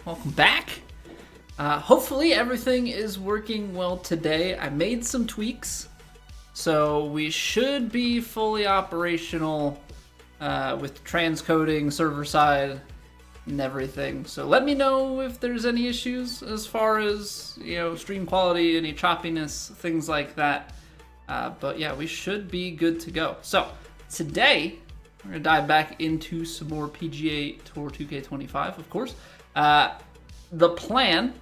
welcome back. Hopefully everything is working well today. I made some tweaks, so we should be fully operational with transcoding, server side, and everything. So let me know if there's any issues as far as, stream quality, any choppiness, things like that. But yeah, we should be good to go. So today, we're going to dive back into some more PGA Tour 2K25, of course. The plan,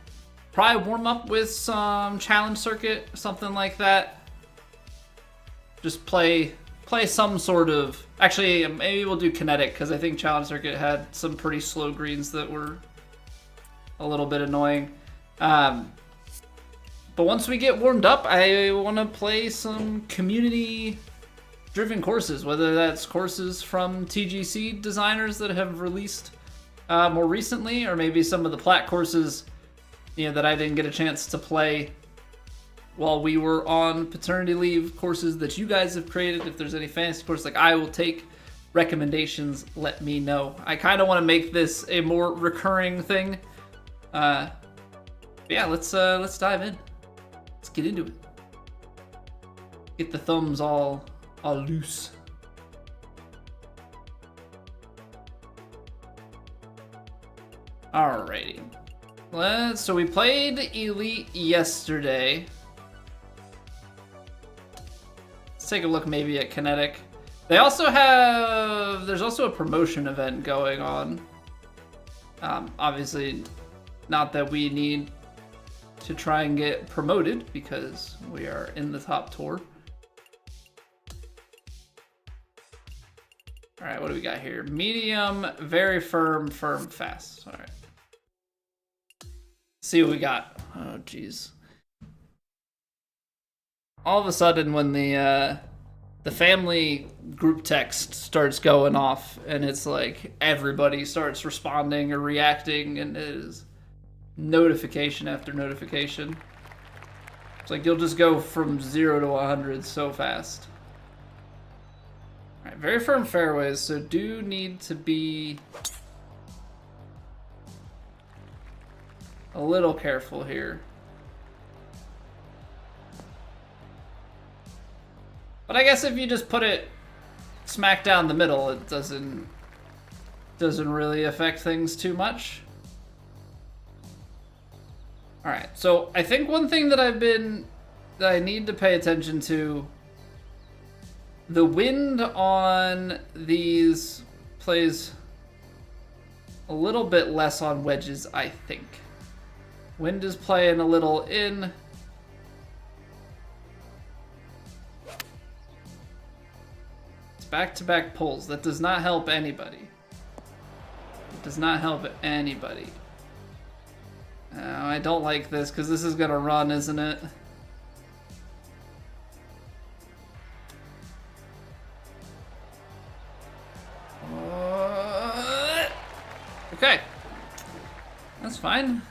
probably warm up with some challenge circuit, something like that. Just play some sort of... Actually, maybe we'll do kinetic, because I think challenge circuit had some pretty slow greens that were a little bit annoying. But once we get warmed up, I want to play some community-driven courses, whether that's courses from TGC designers that have released more recently, or maybe some of the plat courses, that I didn't get a chance to play while we were on paternity leave, courses that you guys have created. If there's any fantasy courses, I will take recommendations, let me know. I kind of want to make this a more recurring thing. Yeah, let's dive in. Let's get into it. Get the thumbs all loose. Alrighty. So we played Elite yesterday. Let's take a look maybe at Kinetic. There's also a promotion event going on. Obviously, not that we need to try and get promoted because we are in the top tour. All right, what do we got here? Medium, very firm, fast. All right. See what we got. Oh, geez. All of a sudden, when the family group text starts going off, and it's like everybody starts responding or reacting, and it is notification after notification. It's like you'll just go from 0 to 100 so fast. All right, very firm fairways, so do need to be a little careful here. But I guess if you just put it smack down the middle, it doesn't really affect things too much. All right, so I think one thing that I need to pay attention to, the wind on these plays a little bit less on wedges, I think. Wind is playing a little in. It's back-to-back pulls. That does not help anybody. It does not help anybody. I don't like this because this is going to run, isn't it? Okay. That's fine.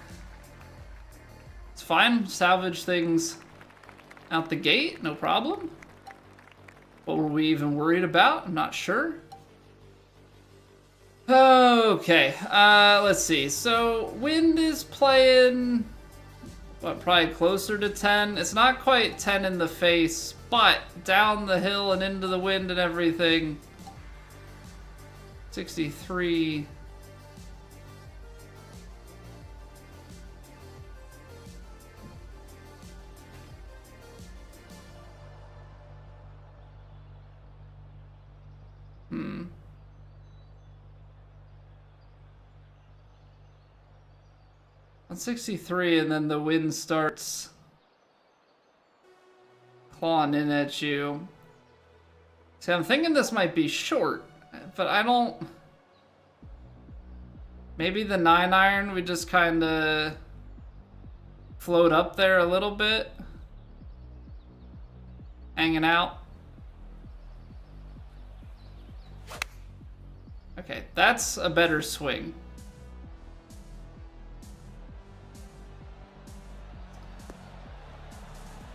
It's fine. Salvage things out the gate. No problem. What were we even worried about? I'm not sure. Okay, let's see. So, wind is playing, probably closer to 10. It's not quite 10 in the face, but down the hill and into the wind and everything. 63. On 63, and then the wind starts clawing in at you. See, I'm thinking this might be short, but I don't... Maybe the 9-iron, we just kind of float up there a little bit. Hanging out. Okay, that's a better swing.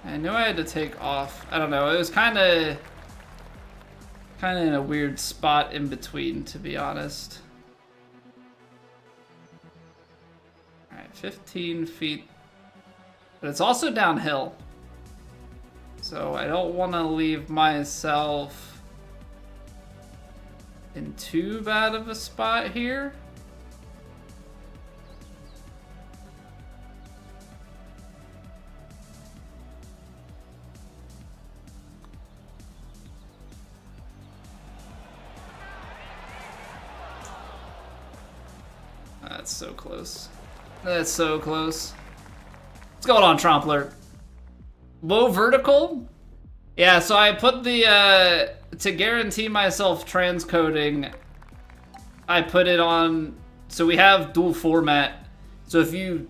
I knew I had to take off. I don't know. It was kind of in a weird spot in between, to be honest. 15 feet. But it's also downhill. So I don't want to leave myself in too bad of a spot here. That's so close. That's so close. What's going on, Trompler? Low vertical? Yeah, so I put the, to guarantee myself transcoding, I put it on, so we have dual format. So if you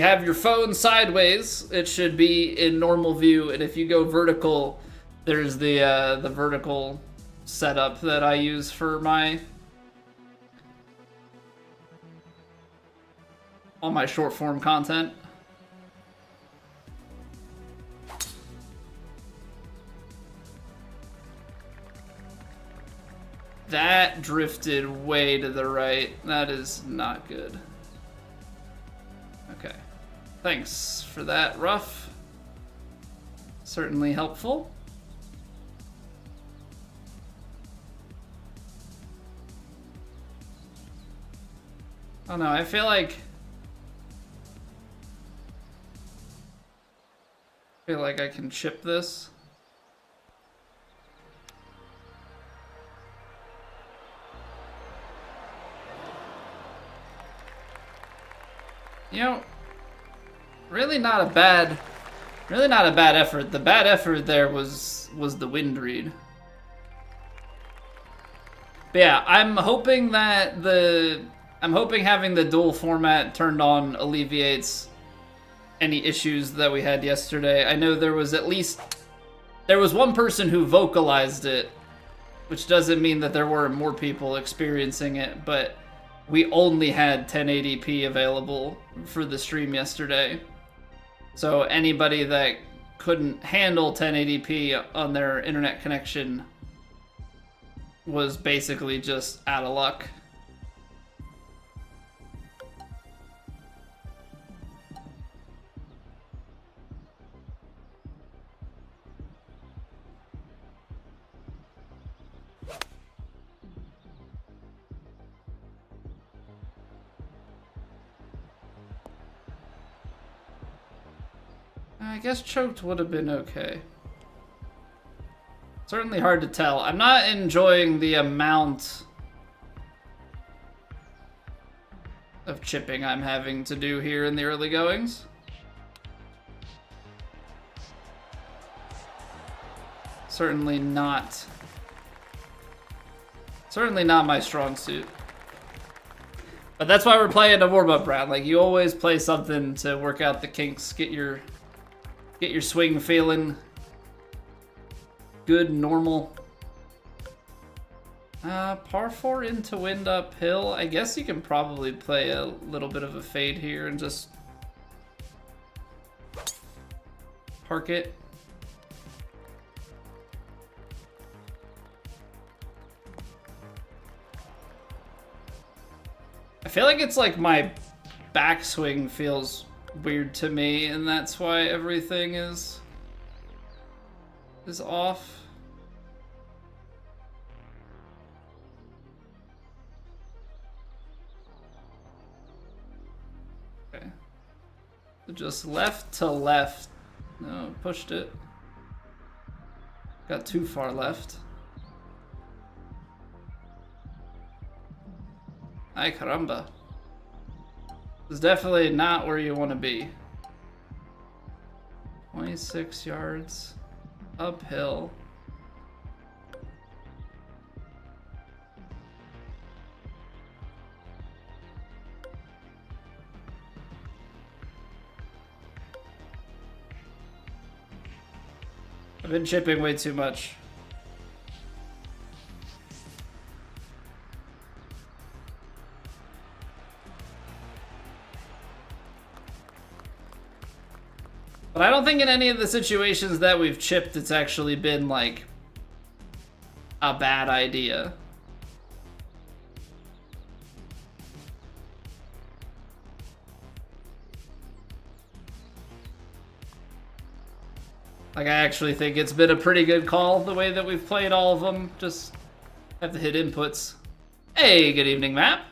have your phone sideways, it should be in normal view, and if you go vertical, there's the vertical setup that I use for all my short form content. That drifted way to the right. That is not good. Okay. Thanks for that, Ruff. Certainly helpful. Oh no, I feel like I can chip this. You know, really not a bad effort. The bad effort there was the wind read. But yeah, I'm hoping having the dual format turned on alleviates any issues that we had yesterday. I know there was one person who vocalized it, which doesn't mean that there weren't more people experiencing it, but we only had 1080p available for the stream yesterday. So anybody that couldn't handle 1080p on their internet connection was basically just out of luck. I guess choked would have been okay. Certainly hard to tell. I'm not enjoying the amount of chipping I'm having to do here in the early goings. Certainly not my strong suit. But that's why we're playing a warm-up round. Like, you always play something to work out the kinks, get your swing feeling good, normal. Par 4 into wind uphill. I guess you can probably play a little bit of a fade here and just park it. I feel like it's like my backswing feels weird to me, and that's why everything is off. Okay. So just left to left. No, pushed it. Got too far left. Ay caramba. It's definitely not where you want to be. 26 yards uphill. I've been chipping way too much. But I don't think in any of the situations that we've chipped, it's actually been, like, a bad idea. Like, I actually think it's been a pretty good call the way that we've played all of them. Just have to hit inputs. Hey, good evening, Map.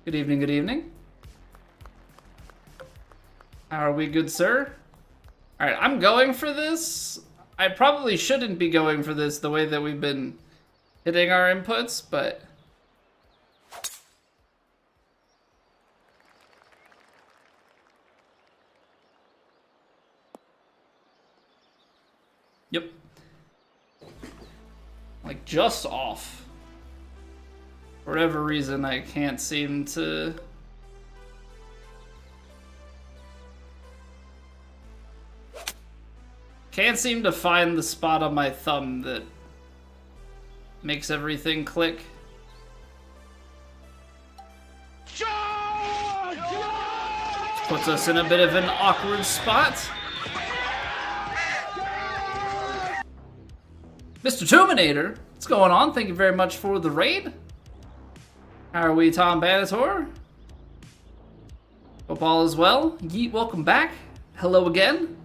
Good evening, good evening. How are we, good sir? All right, I'm going for this. I probably shouldn't be going for this the way that we've been hitting our inputs, but... Yep. Like, just off. For whatever reason, I can't seem to... Can't seem to find the spot on my thumb that makes everything click. Puts us in a bit of an awkward spot. Mr. Terminator, what's going on? Thank you very much for the raid. How are we, Tom Banator? Hope all is well. Yeet, welcome back. Hello again.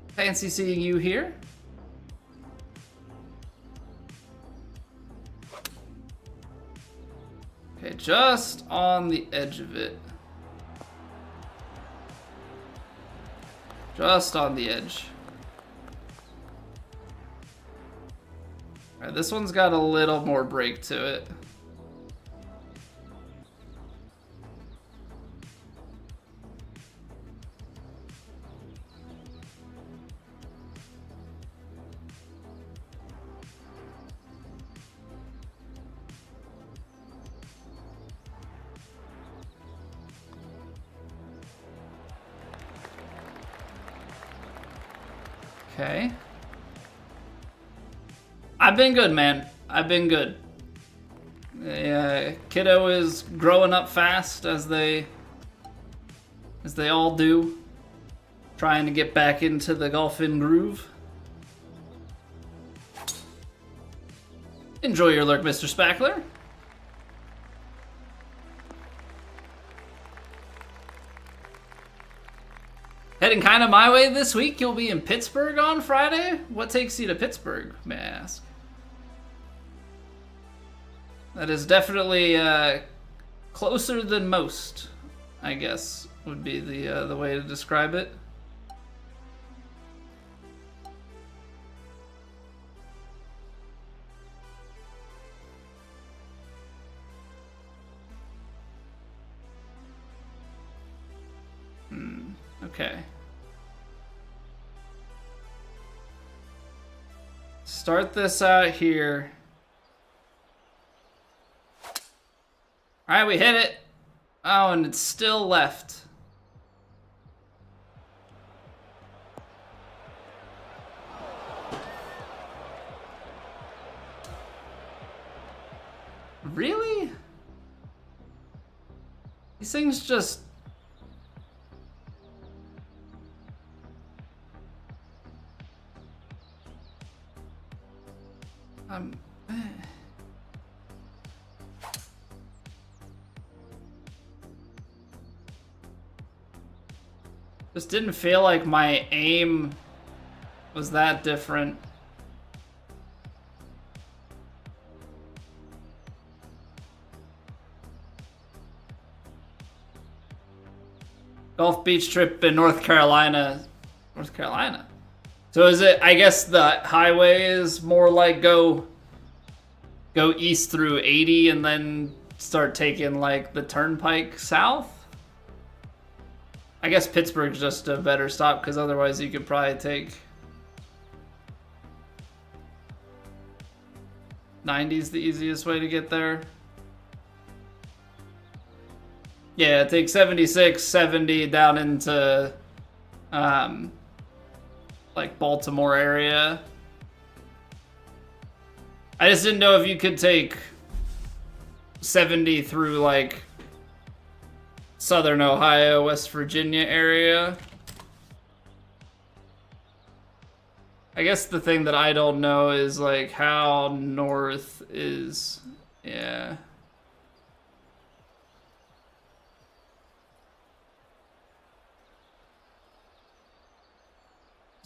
Fancy seeing you here. Okay, just on the edge of it. Just on the edge. Alright, this one's got a little more break to it. Okay. I've been good, man. I've been good. Yeah, kiddo is growing up fast as they all do. Trying to get back into the golfing groove. Enjoy your lurk, Mr. Spackler. Heading kind of my way this week. You'll be in Pittsburgh on Friday? What takes you to Pittsburgh, may I ask? That is definitely closer than most, I guess, would be the way to describe it. Okay. Start this out here. All right, we hit it. Oh, and it's still left. Really? These things just... Just didn't feel like my aim was that different. Golf beach trip in North Carolina. North Carolina. So is it, I guess the highway is more like go east through 80 and then start taking like the turnpike south? I guess Pittsburgh's just a better stop because otherwise you could probably take 90's the easiest way to get there. Yeah, take 76, 70 down into like Baltimore area. I just didn't know if you could take 70 through like Southern Ohio, West Virginia area. I guess the thing that I don't know is like how north is, yeah.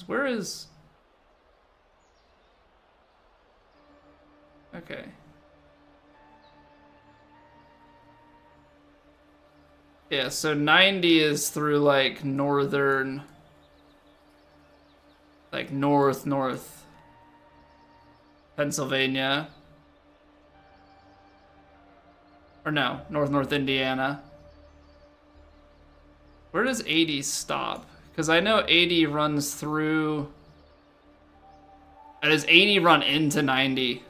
Where is... Okay. Yeah, so 90 is through, like, northern... Like, north Pennsylvania. Or no, north Indiana. Where does 80 stop? Because I know 80 runs through... Does 80 run into 90?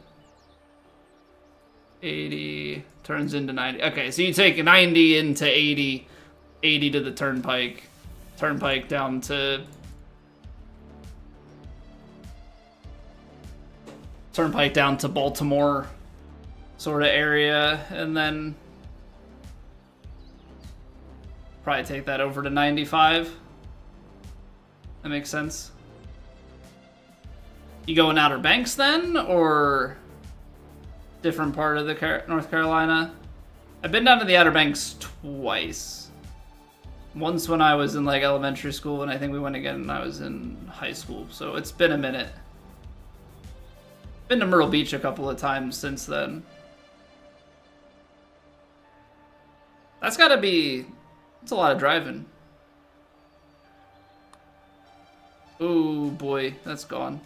80 turns into 90. Okay, so you take 90 into 80, 80 to the turnpike down to... Turnpike down to Baltimore sort of area, and then probably take that over to 95. That makes sense. You going Outer Banks then, or different part of the North Carolina? I've been down to the Outer Banks twice. Once when I was in like elementary school, and I think we went again when I was in high school. So it's been a minute. Been to Myrtle Beach a couple of times since then. That's gotta be... That's a lot of driving. Oh boy, that's gone.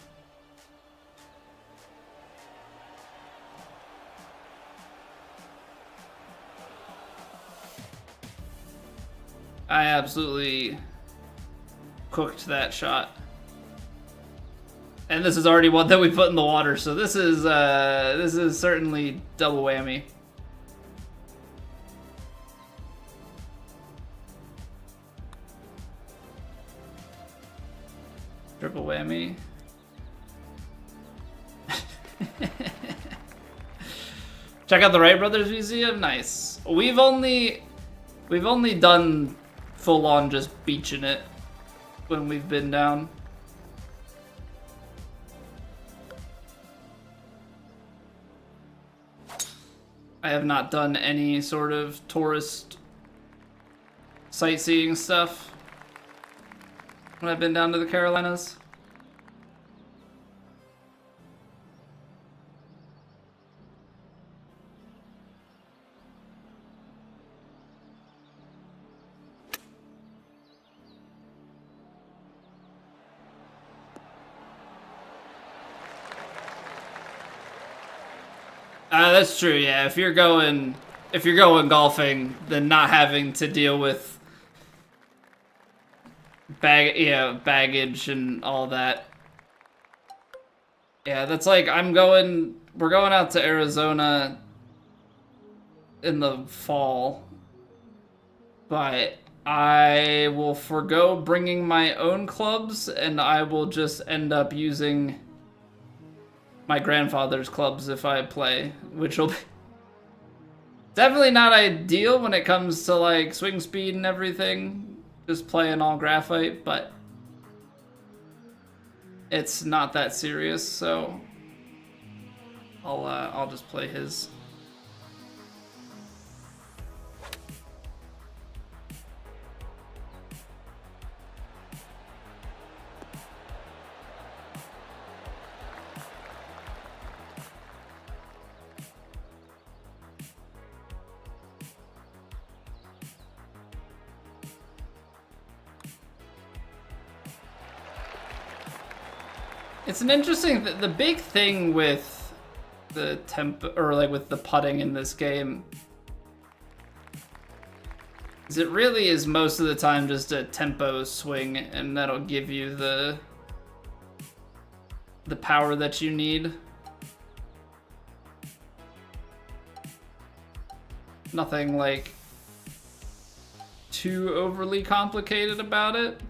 I absolutely cooked that shot. And this is already one that we put in the water, so this is certainly double whammy. Triple whammy. Check out the Wright Brothers Museum. Nice. We've only done full on just beaching it when we've been down. I have not done any sort of tourist sightseeing stuff when I've been down to the Carolinas. That's true. Yeah, if you're going golfing, then not having to deal with baggage and all that. Yeah, that's like we're going out to Arizona in the fall, but I will forego bringing my own clubs, and I will just end up using my grandfather's clubs if I play, which will be definitely not ideal when it comes to like swing speed and everything, just playing all graphite, but it's not that serious, so I'll just play his. It's an interesting, the big thing with the with the putting in this game is it really is most of the time just a tempo swing, and that'll give you the power that you need. Nothing like too overly complicated about it.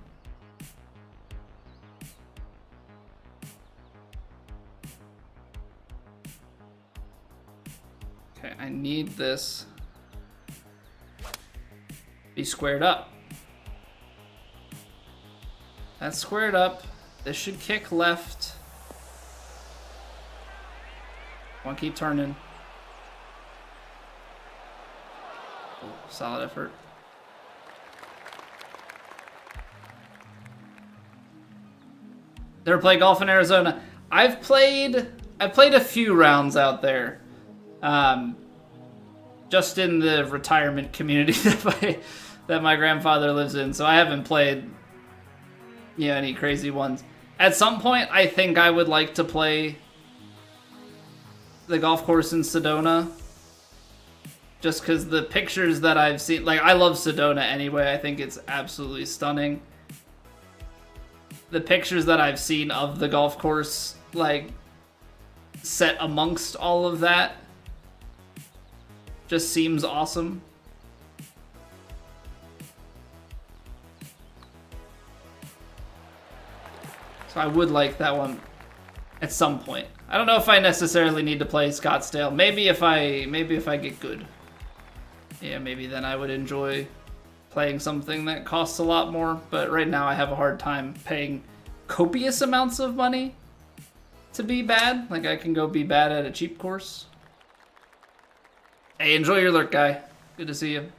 Okay, I need this be squared up. That's squared up. This should kick left. One, keep turning. Oh, solid effort. Never play golf in Arizona. I've played a few rounds out there. Just in the retirement community that my grandfather lives in, so I haven't played any crazy ones. At some point, I think I would like to play the golf course in Sedona. Just because the pictures that I've seen, like, I love Sedona anyway. I think it's absolutely stunning. The pictures that I've seen of the golf course, like, set amongst all of that, just seems awesome. So I would like that one at some point. I don't know if I necessarily need to play Scottsdale. Maybe if I get good. Yeah, maybe then I would enjoy playing something that costs a lot more. But right now I have a hard time paying copious amounts of money to be bad. Like, I can go be bad at a cheap course. Hey, enjoy your lurk, guy. Good to see you.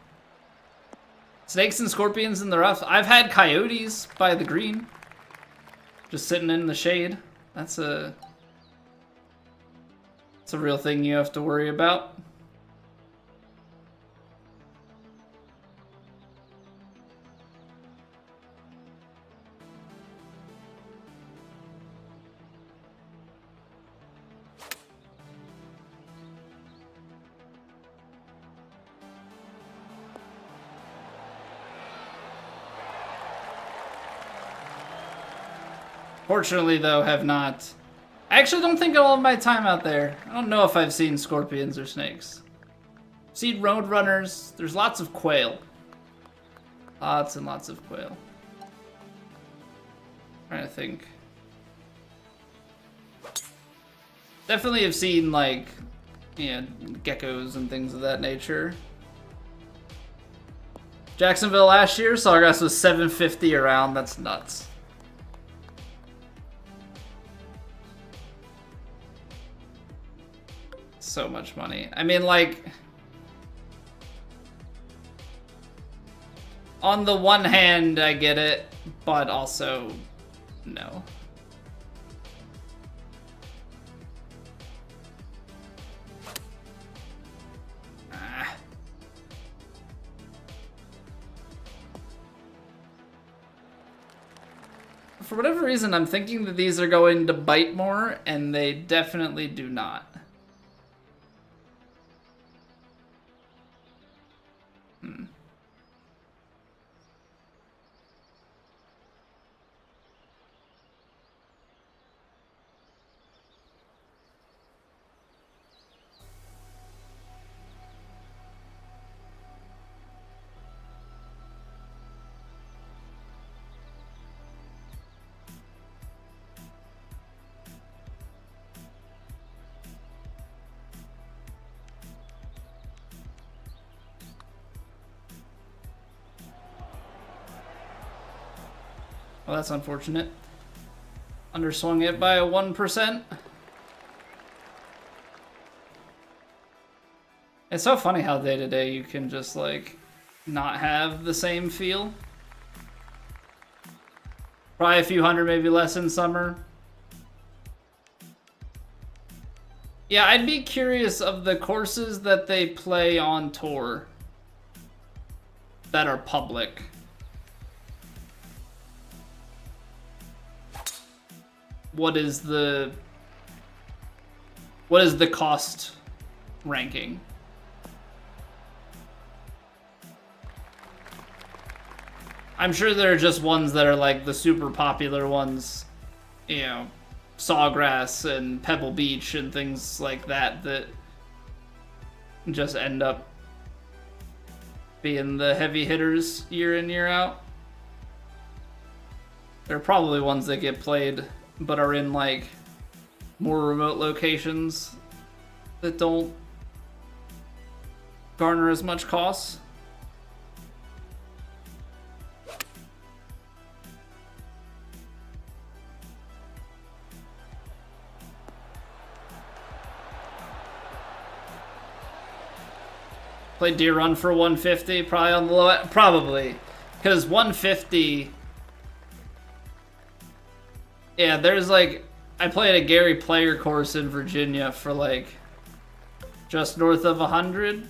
Snakes and scorpions in the rough. I've had coyotes by the green. Just sitting in the shade. It's a real thing you have to worry about. Fortunately, though, have not. I actually don't think all of my time out there. I don't know if I've seen scorpions or snakes. I've seen road runners. There's lots of quail. Lots and lots of quail. Trying to think. Definitely have seen, like, geckos and things of that nature. Jacksonville last year, Sawgrass was $750 a round. That's nuts. So much money. I mean, like, on the one hand, I get it, but also, no. For whatever reason, I'm thinking that these are going to bite more, and they definitely do not. Well, that's unfortunate. Underswung it by 1%. It's so funny how day to day you can just, like, not have the same feel. Probably a few hundred, maybe less in summer. Yeah, I'd be curious of the courses that they play on tour that are public. What is the cost ranking? I'm sure there are just ones that are like the super popular ones, Sawgrass and Pebble Beach and things like that that just end up being the heavy hitters year in, year out. There are probably ones that get played but are in, like, more remote locations that don't garner as much cost. Play Deer Run for 150, probably on the low end. Probably, because 150 Yeah, there's like, I played a Gary Player course in Virginia for like just north of 100,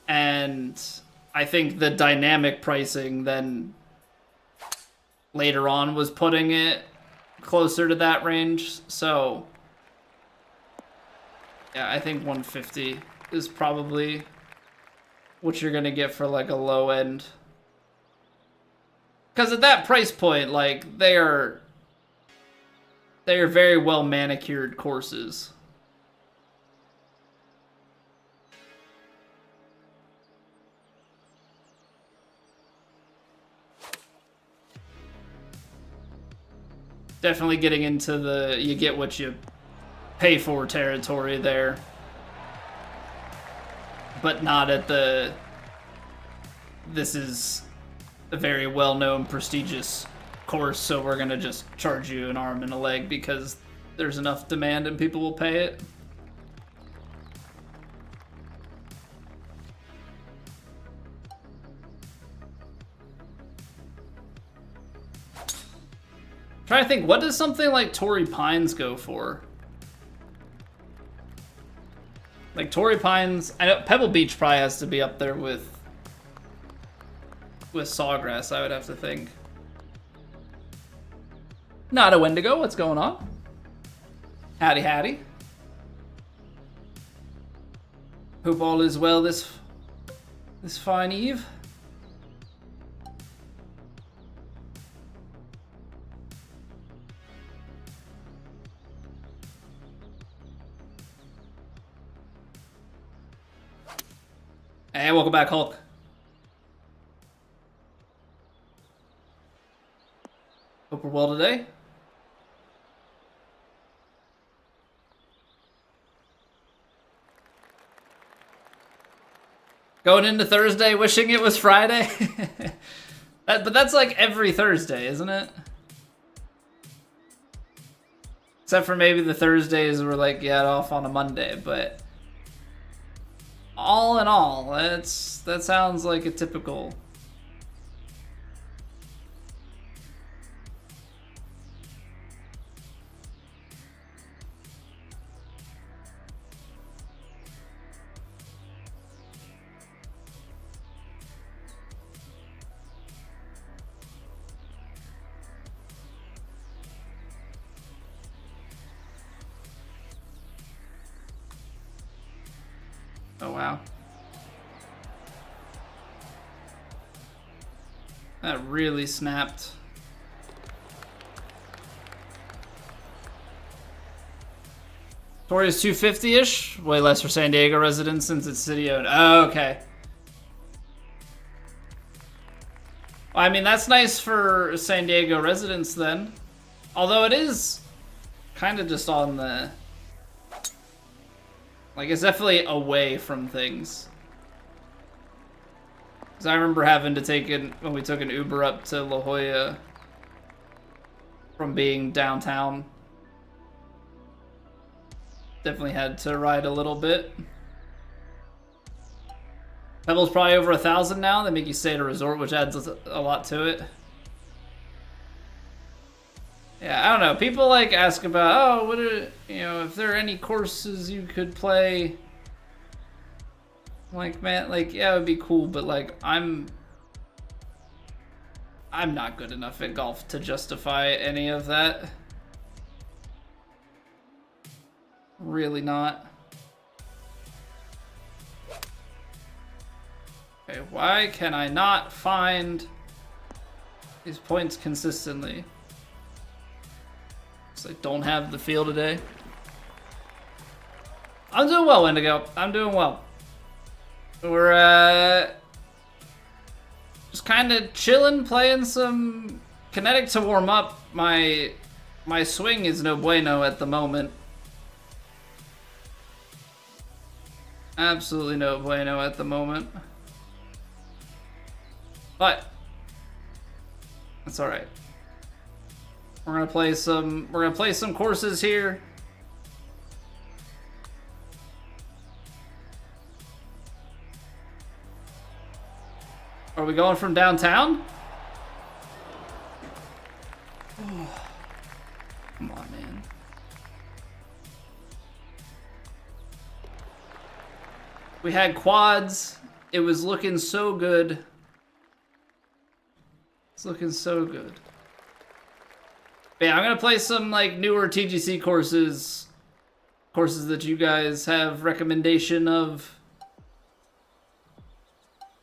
and I think the dynamic pricing then later on was putting it closer to that range. So yeah, I think 150 is probably what you're gonna get for like a low end. Because at that price point, like, they are very well manicured courses. Definitely getting into the you get what you pay for territory there. But not at the this is a very well-known, prestigious course, so we're gonna just charge you an arm and a leg because there's enough demand and people will pay it. Trying to think, what does something like Torrey Pines go for? Like Torrey Pines, I know Pebble Beach probably has to be up there with Sawgrass, I would have to think. Not a Wendigo, what's going on? Howdy, howdy. Hope all is well this fine eve. Hey, welcome back, Hulk. Hope we're well today. Going into Thursday, wishing it was Friday. But that's like every Thursday, isn't it? Except for maybe the Thursdays we're like, yeah, off on a Monday, but all in all, that sounds like a typical. Oh, wow. That really snapped. Torrey is 250-ish, way less for San Diego residents since it's city-owned. Oh, okay. Well, I mean, that's nice for San Diego residents then. Although it is kind of just on the... Like, it's definitely away from things. Because I remember having to take it when we took an Uber up to La Jolla from being downtown. Definitely had to ride a little bit. Pebble's probably over 1,000 now. They make you stay at a resort, which adds a lot to it. Yeah, I don't know. People like ask about, oh, what are, you know, if there are any courses you could play. I'm like, man, like, yeah, it would be cool, but like, I'm not good enough at golf to justify any of that. Really not. Okay, why can I not find these points consistently? I don't have the feel today. I'm doing well, Indigo. I'm doing well. We're just kind of chilling, playing some Kinetic to warm up. My swing is no bueno at the moment. Absolutely no bueno at the moment. But that's all right. We're gonna play some courses here. Are we going from downtown? Come on, man. We had quads. It was looking so good. It's looking so good. But yeah, I'm gonna play some like newer TGC courses that you guys have recommendation of. I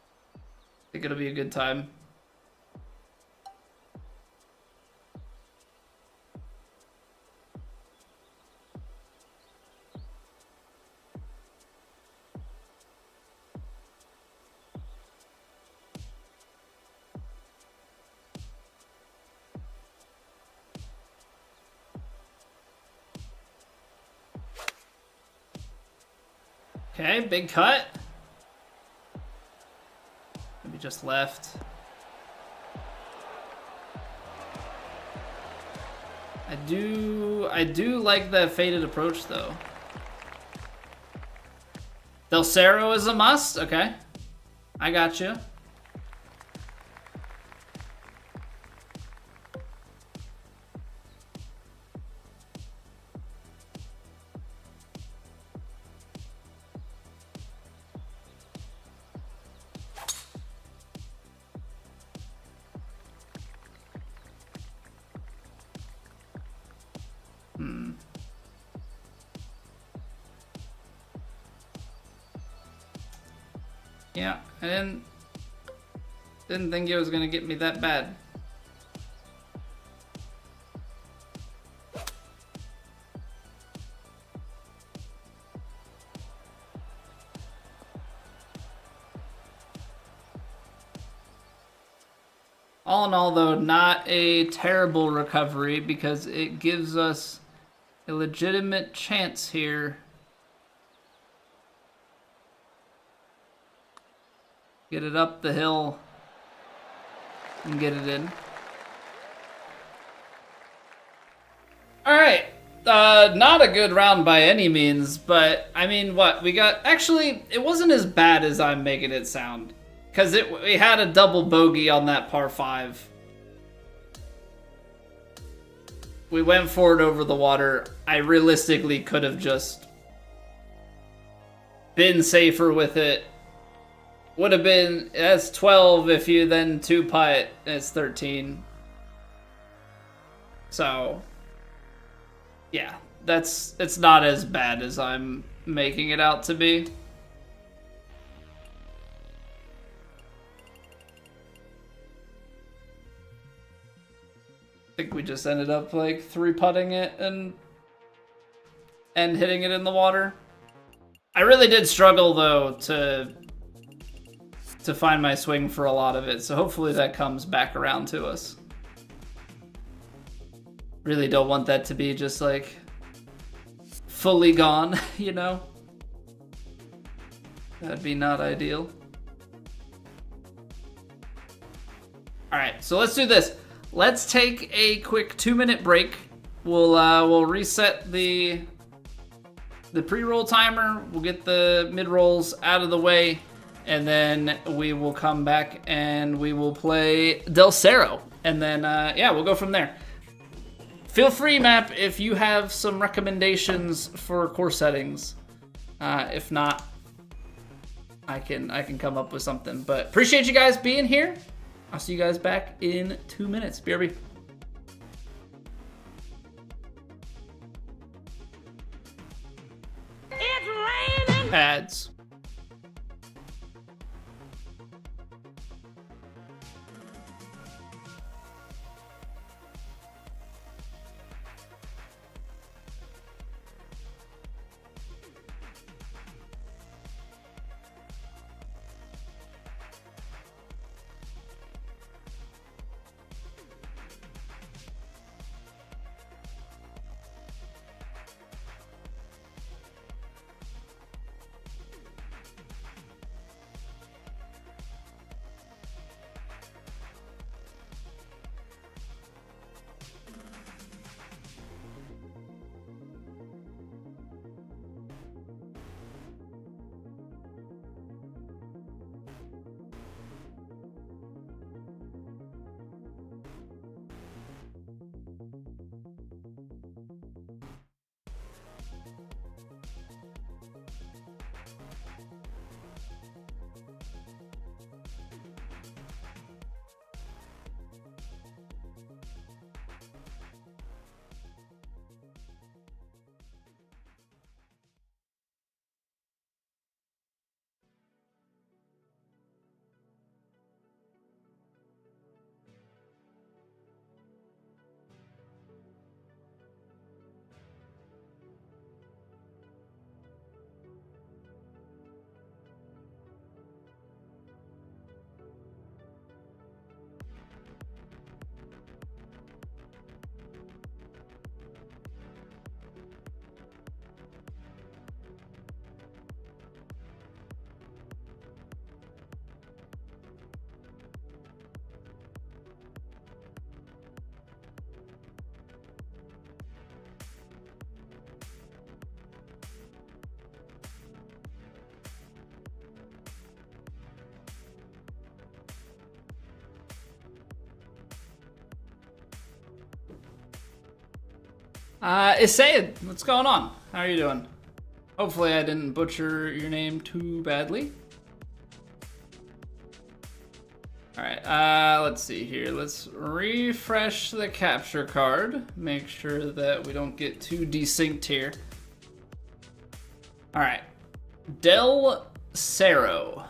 think it'll be a good time. Okay, big cut. Maybe just left. I do like that faded approach though. Del Cerro is a must. Okay, I got you. Yeah, I didn't think it was gonna get me that bad. All in all, though, not a terrible recovery because it gives us a legitimate chance here. Get it up the hill and get it in. All right, not a good round by any means, but I mean, what we got? Actually, it wasn't as bad as I'm making it sound, because we had a double bogey on that par 5. We went forward over the water. I realistically could have just been safer with it. Would have been, that's 12 if you then 2-putt, it's 13. So, yeah, it's not as bad as I'm making it out to be. I think we just ended up like 3-putting it and hitting it in the water. I really did struggle though to find my swing for a lot of it, so hopefully that comes back around to us. Really don't want that to be just like fully gone, you know? That'd be not ideal. All right, so let's do this. Let's take a quick 2-minute break. We'll reset the pre-roll timer. We'll get the mid-rolls out of the way, and then we will come back and we will play Del Cerro. And then, yeah, we'll go from there. Feel free, Map, if you have some recommendations for course settings. If not, I can come up with something. But appreciate you guys being here. I'll see you guys back in 2 minutes. BRB. It's raining. Pads. Isayed, what's going on? How are you doing? Hopefully I didn't butcher your name too badly. Alright, let's see here. Let's refresh the capture card. Make sure that we don't get too desynced here. Alright. Del Cerro.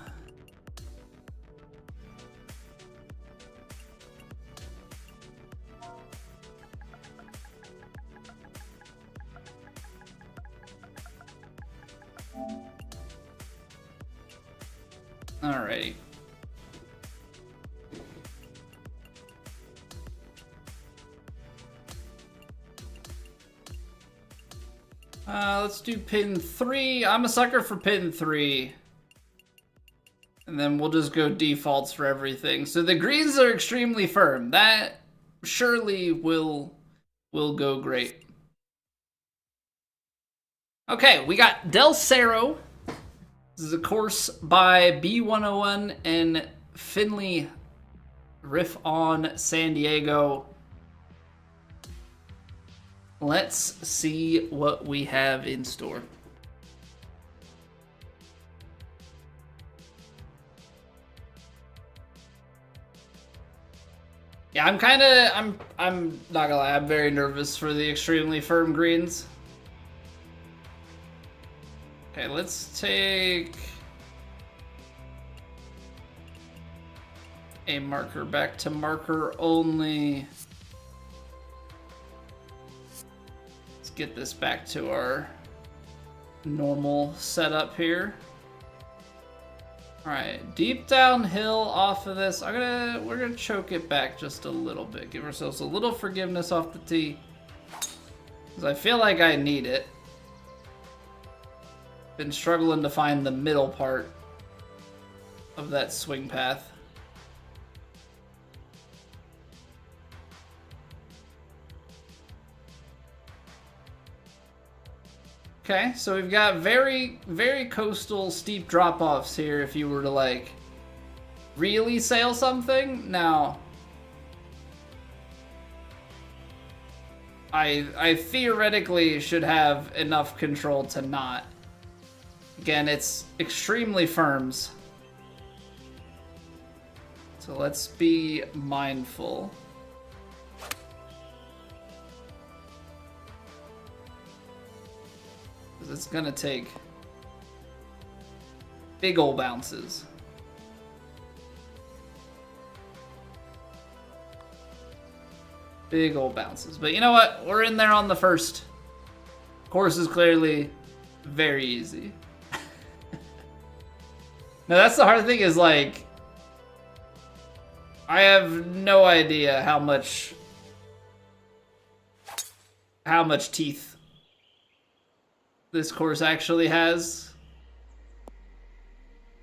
Alrighty. Let's do pin 3. I'm a sucker for pin 3. And then we'll just go defaults for everything. So the greens are extremely firm. That surely will go great. Okay, we got Del Cerro. This is a course by B101 and Finley Riff on San Diego. Let's see what we have in store. Yeah, I'm not gonna lie, I'm very nervous for the extremely firm greens. Okay, let's take a marker back to marker only. Let's get this back to our normal setup here. All right, deep downhill off of this. We're gonna choke it back just a little bit. Give ourselves a little forgiveness off the tee, because I feel like I need it. Been struggling to find the middle part of that swing path. Okay, so we've got very, very coastal steep drop-offs here if you were to, like, really sail something. Now, I theoretically should have enough control to not. Again, it's extremely firms. So let's be mindful. Because it's gonna take big ol' bounces. Big ol' bounces. But you know what? We're in there on the first. Course is clearly very easy. Now that's the hard thing is, like, I have no idea how much teeth this course actually has.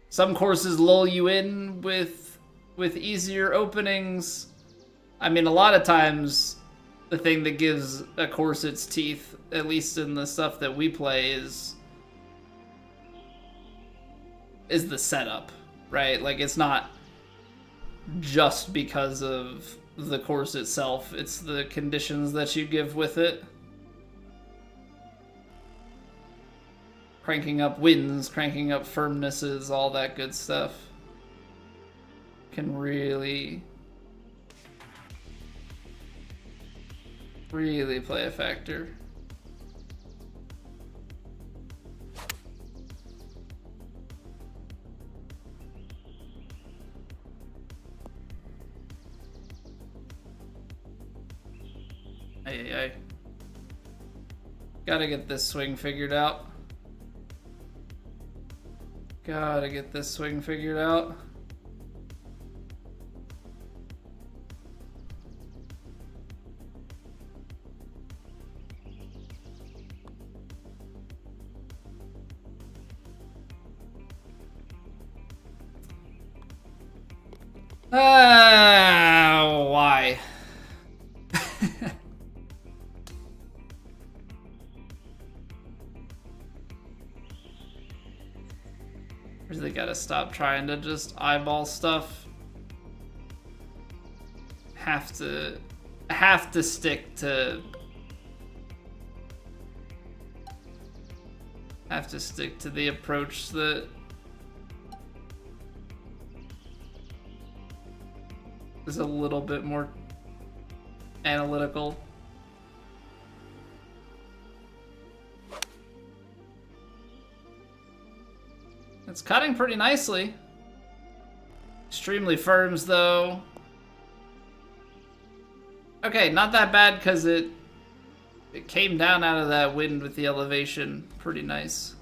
Some courses lull you in with easier openings. I mean, a lot of times the thing that gives a course its teeth, at least in the stuff that we play, is the setup, right? Like, it's not just because of the course itself, it's the conditions that you give with it. Cranking up winds, cranking up firmnesses, all that good stuff can really play a factor. Ay. Gotta get this swing figured out. Gotta get this swing figured out. Why? Really gotta stop trying to just eyeball stuff. Have to stick to have to stick to the approach that is a little bit more analytical. It's cutting pretty nicely. Extremely firms, though. Okay, not that bad because it came down out of that wind with the elevation. Pretty nice.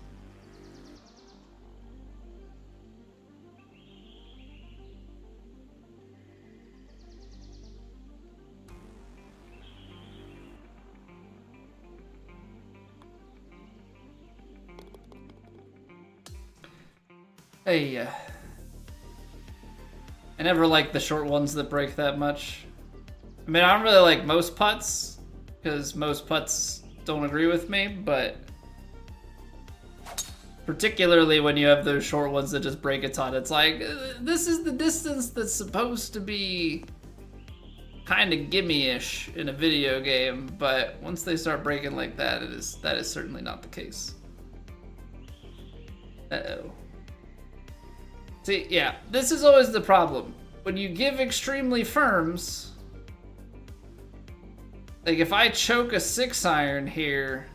Hey, I never like the short ones that break that much. I mean, I don't really like most putts, because most putts don't agree with me, but particularly when you have those short ones that just break a ton, it's like, this is the distance that's supposed to be kind of gimme-ish in a video game, but once they start breaking like that, that is certainly not the case. Uh-oh. See, yeah, this is always the problem. When you give extremely firms, like if I choke a 6-iron here,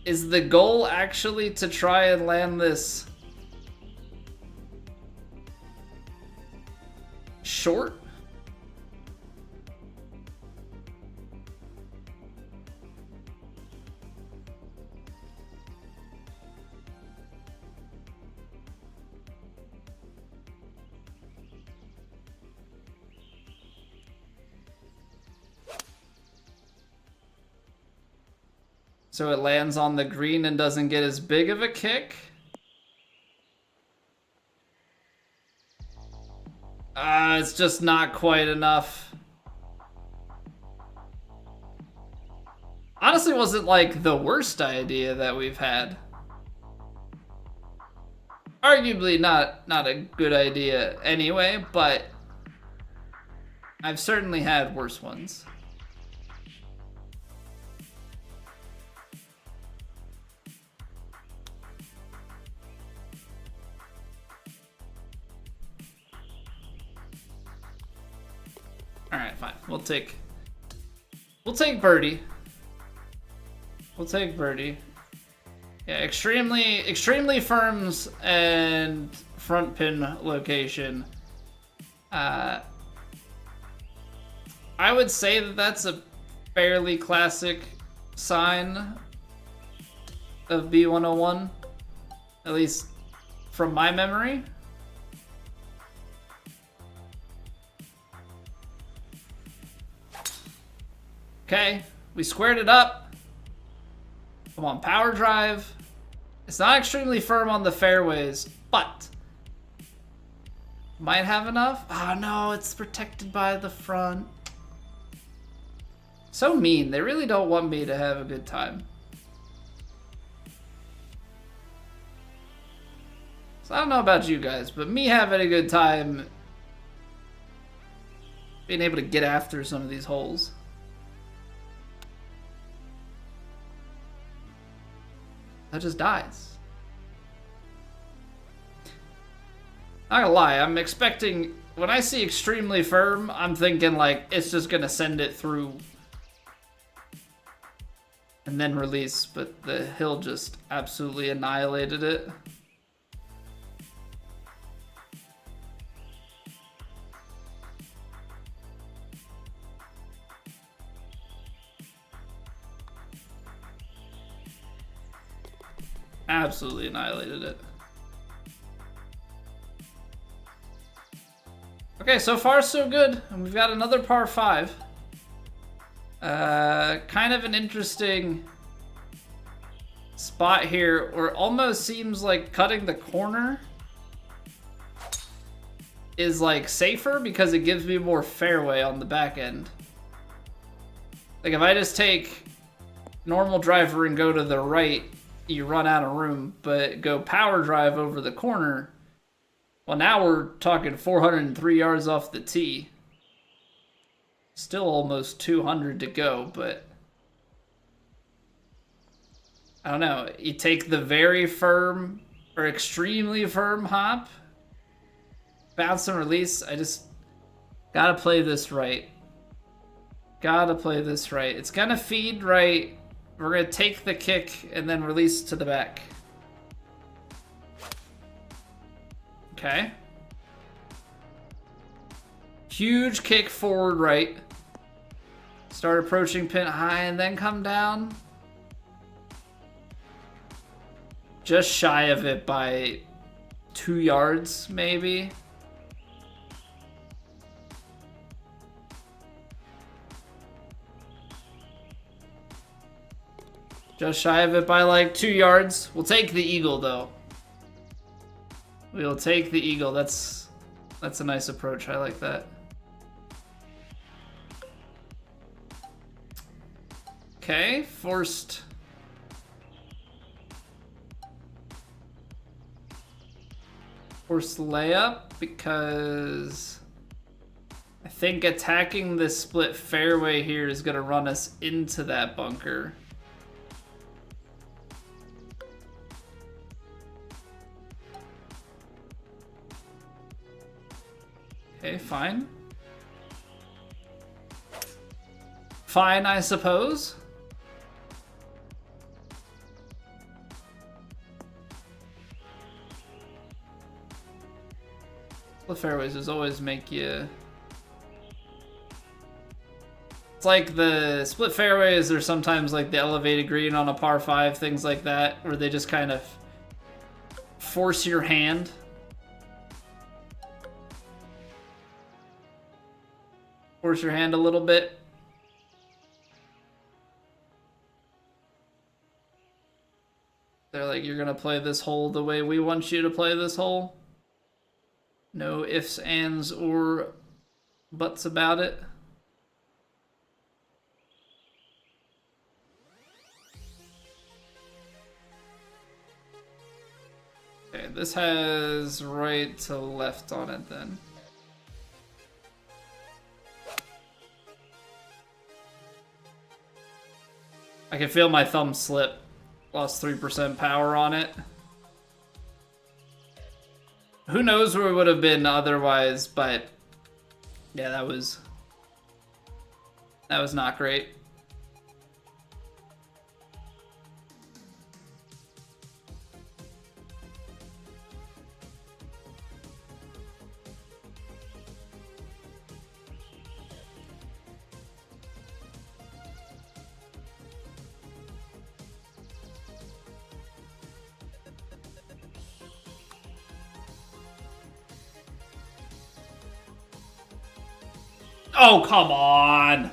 is the goal actually to try and land this short? So it lands on the green and doesn't get as big of a kick? It's just not quite enough. Honestly, wasn't like the worst idea that we've had. Arguably not a good idea anyway, but I've certainly had worse ones. Alright, fine. We'll take birdie. We'll take birdie. Yeah, extremely firms and front pin location. I would say that that's a fairly classic sign of B101, at least from my memory. Okay, we squared it up. Come on, power drive. It's not extremely firm on the fairways, but might have enough. Oh no, it's protected by the front. So mean. They really don't want me to have a good time. So I don't know about you guys, but me having a good time, being able to get after some of these holes. That just dies. Not gonna lie, I'm expecting, when I see extremely firm, I'm thinking like it's just gonna send it through and then release, but the hill just absolutely annihilated it. Absolutely annihilated it. Okay, so far so good. And we've got another par 5. Kind of an interesting spot here where it almost seems like cutting the corner is like safer because it gives me more fairway on the back end. Like if I just take normal driver and go to the right, you run out of room, but go power drive over the corner. Well, now we're talking 403 yards off the tee. Still almost 200 to go, but I don't know. You take the very firm or extremely firm hop, bounce and release. I just gotta play this right. Gotta play this right. It's gonna feed right. We're gonna take the kick and then release to the back. Okay. Huge kick forward right. Start approaching pin high and then come down. Just shy of it by 2 yards, maybe. Just shy of it by like 2 yards. We'll take the eagle though. We'll take the eagle. That's a nice approach. I like that. Okay, forced layup because I think attacking this split fairway here is going to run us into that bunker. Okay, fine. Fine, I suppose. Split fairways just always make you... It's like the split fairways are sometimes like the elevated green on a par 5, things like that, where they just kind of force your hand. Force your hand a little bit. They're like, you're gonna play this hole the way we want you to play this hole. No ifs, ands, or buts about it. Okay, this has right to left on it then. I can feel my thumb slip. Lost 3% power on it. Who knows where we would have been otherwise, but yeah, that was not great. Oh, come on.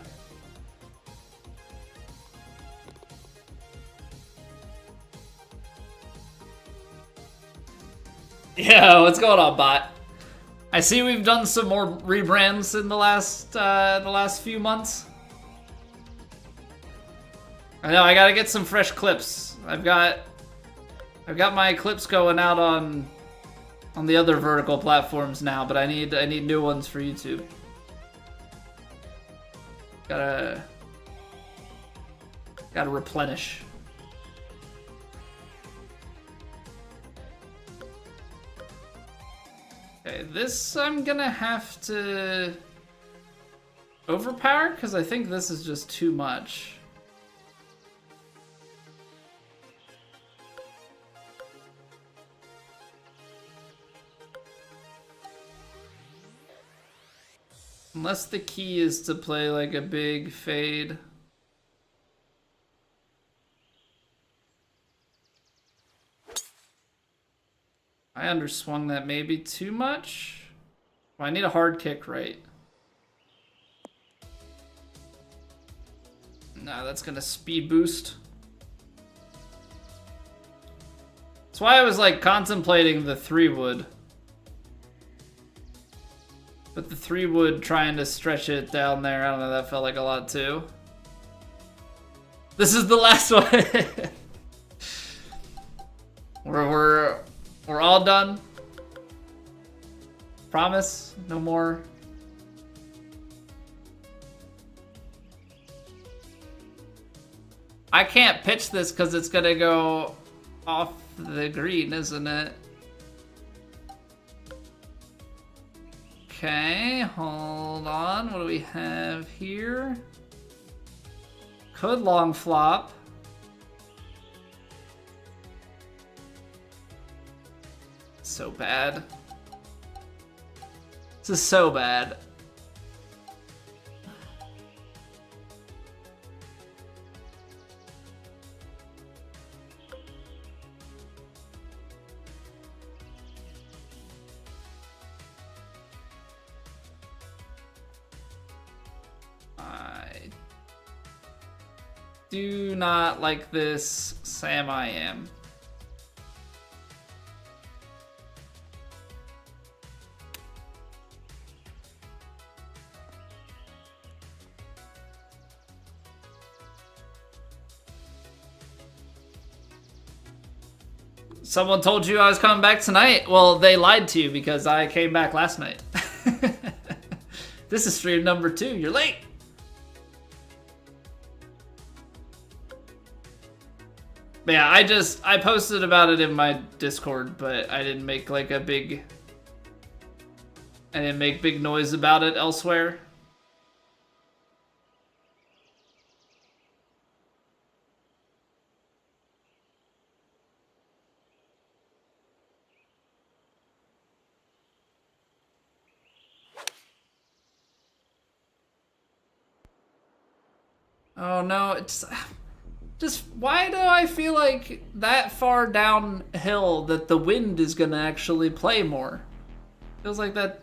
Yeah, what's going on, bot? I see we've done some more rebrands in the last few months. I know I gotta get some fresh clips. I've got my clips going out on the other vertical platforms now, but I need new ones for YouTube. Gotta replenish. Okay, this I'm gonna have to overpower because I think this is just too much. Unless the key is to play like a big fade. I underswung that maybe too much. Well, I need a hard kick right. No, that's gonna speed boost. That's why I was like contemplating the 3-wood. But the 3-wood trying to stretch it down there, I don't know, that felt like a lot too. This is the last one. We're all done. Promise, no more. I can't pitch this because it's gonna go off the green, isn't it? Okay, hold on. What do we have here? Could long flop. So bad. This is so bad. I do not like this. Sam, I am. Someone told you I was coming back tonight? Well, they lied to you because I came back last night. This is stream number 2. You're late. But yeah, I posted about it in my Discord, but I didn't make like a big... I didn't make big noise about it elsewhere. Oh no, it's just why do I feel like that far downhill that the wind is gonna actually play more? Feels like that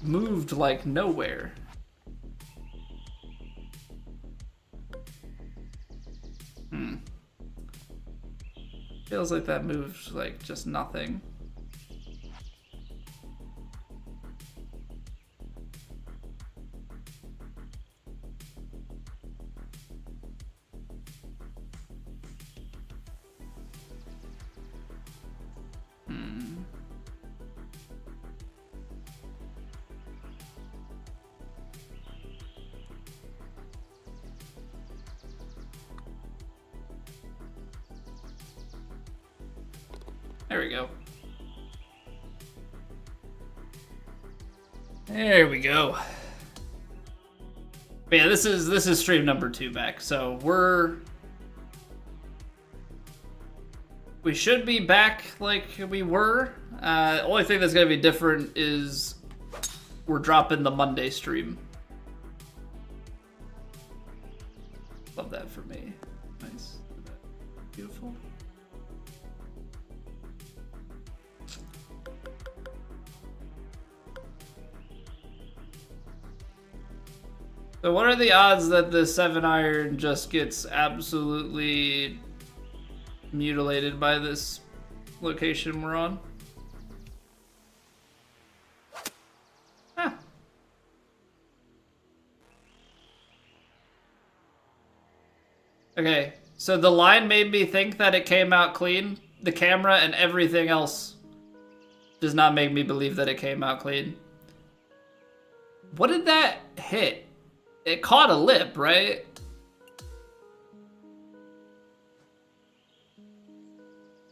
moved like nowhere. Feels like that moved like just nothing. There we go. There we go. But yeah, this is stream number 2 back. So we should be back like we were. The only thing that's gonna be different is we're dropping the Monday stream. Love that for me. Nice. Beautiful. So what are the odds that the 7-iron just gets absolutely mutilated by this location we're on? Huh. Okay, so the line made me think that it came out clean. The camera and everything else does not make me believe that it came out clean. What did that hit? It caught a lip, right?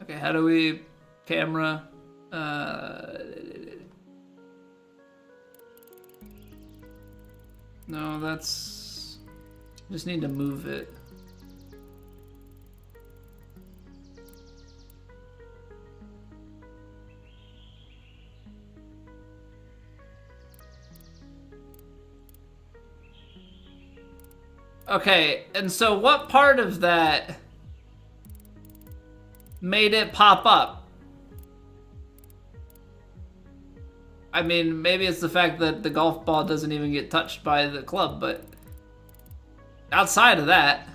Okay, how do we... camera... No, that's... just need to move it. Okay, and so what part of that made it pop up? I mean, maybe it's the fact that the golf ball doesn't even get touched by the club, but outside of that,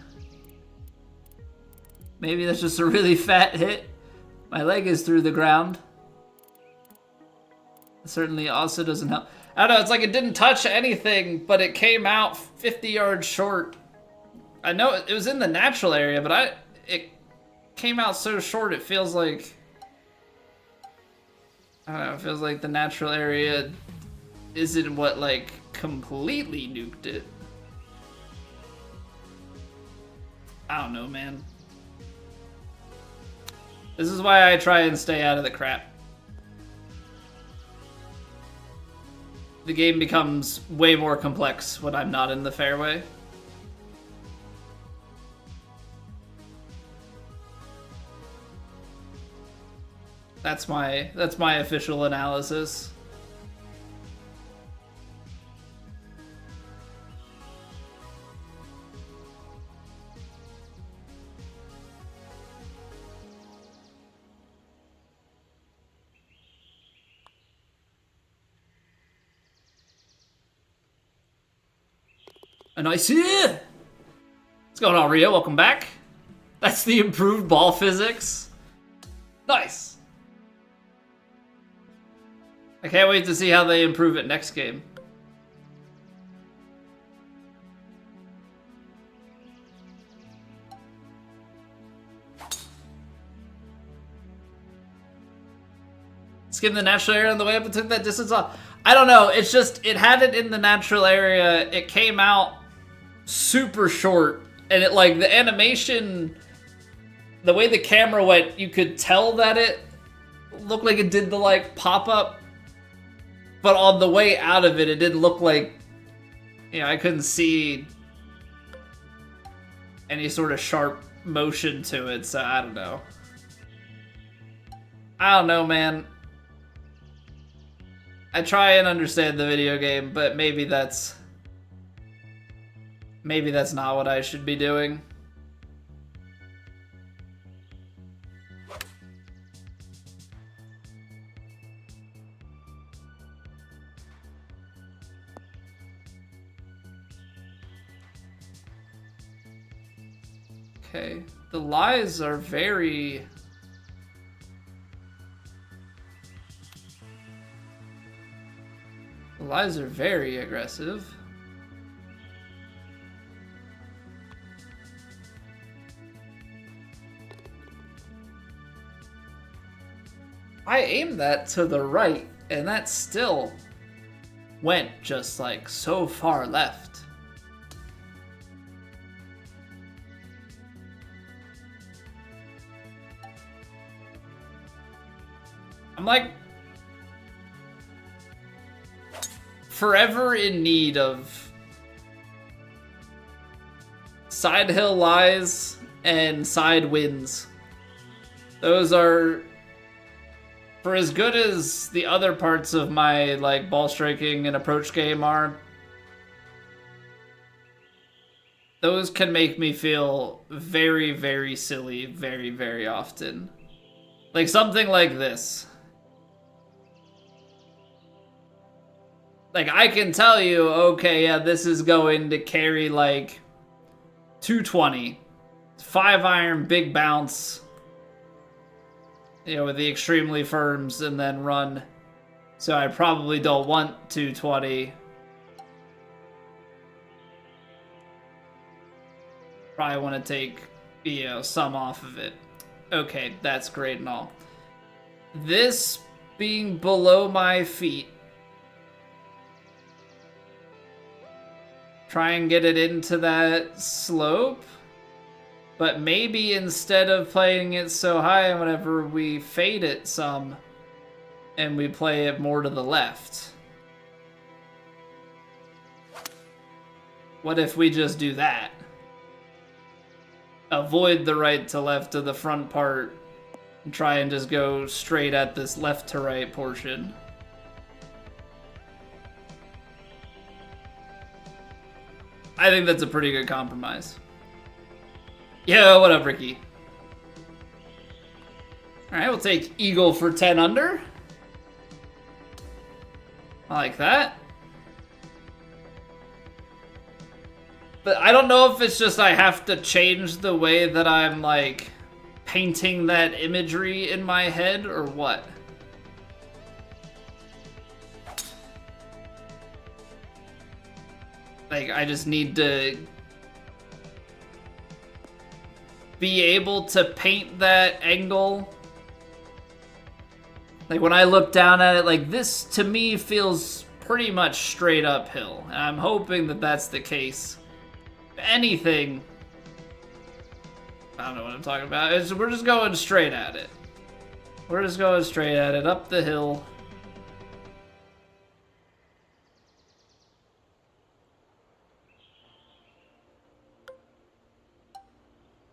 maybe that's just a really fat hit. My leg is through the ground. It certainly also doesn't help. I don't know, it's like it didn't touch anything, but it came out 50 yards short. I know it was in the natural area, but it came out so short it feels like... I don't know, it feels like the natural area isn't what, like, completely nuked it. I don't know, man. This is why I try and stay out of the crap. The game becomes way more complex when I'm not in the fairway. That's my official analysis. A nice here. What's going on, Rio? Welcome back. That's the improved ball physics. Nice. I can't wait to see how they improve it next game. Skim the natural area on the way up and took that distance off. I don't know. It's just, it had it in the natural area. It came out super short. And it, like, the animation, the way the camera went, you could tell that it looked like it did the, like, pop-up. But on the way out of it, it didn't look like, you know, I couldn't see any sort of sharp motion to it, so I don't know. I don't know, man. I try and understand the video game, but maybe that's not what I should be doing. Okay, the lies are very... The lies are very aggressive. I aimed that to the right, and that still went just like so far left. I'm like forever in need of side hill lies and side wins. Those are, for as good as the other parts of my like ball striking and approach game are, those can make me feel very, very silly very, very often. Like something like this. Like, I can tell you, okay, yeah, this is going to carry, like, 220. 5-iron, big bounce. You know, with the extremely firms, and then run. So I probably don't want 220. Probably want to take, you know, some off of it. Okay, that's great and all. This being below my feet, try and get it into that slope, but maybe instead of playing it so high, whenever we fade it some and we play it more to the left. What if we just do that? Avoid the right to left of the front part and try and just go straight at this left to right portion. I think that's a pretty good compromise. Yo, what up, Ricky? Alright, we'll take Eagle for 10 under. I like that. But I don't know if it's just I have to change the way that I'm, like, painting that imagery in my head, or what? Like, I just need to be able to paint that angle. Like, when I look down at it, like, this, to me, feels pretty much straight uphill. And I'm hoping that that's the case. If anything, I don't know what I'm talking about. We're just going straight at it. We're just going straight at it, up the hill.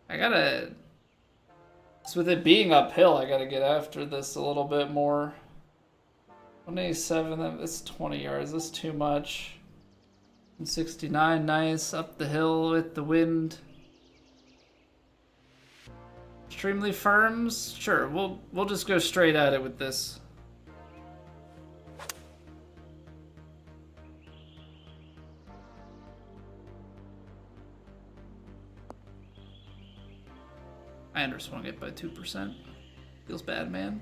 I gotta... So with it being uphill, I gotta get after this a little bit more. 187, that's 20 yards, that's too much. 169, nice, up the hill with the wind. Extremely firms? Sure, we'll just go straight at it with this. I underswung it by 2%. Feels bad, man.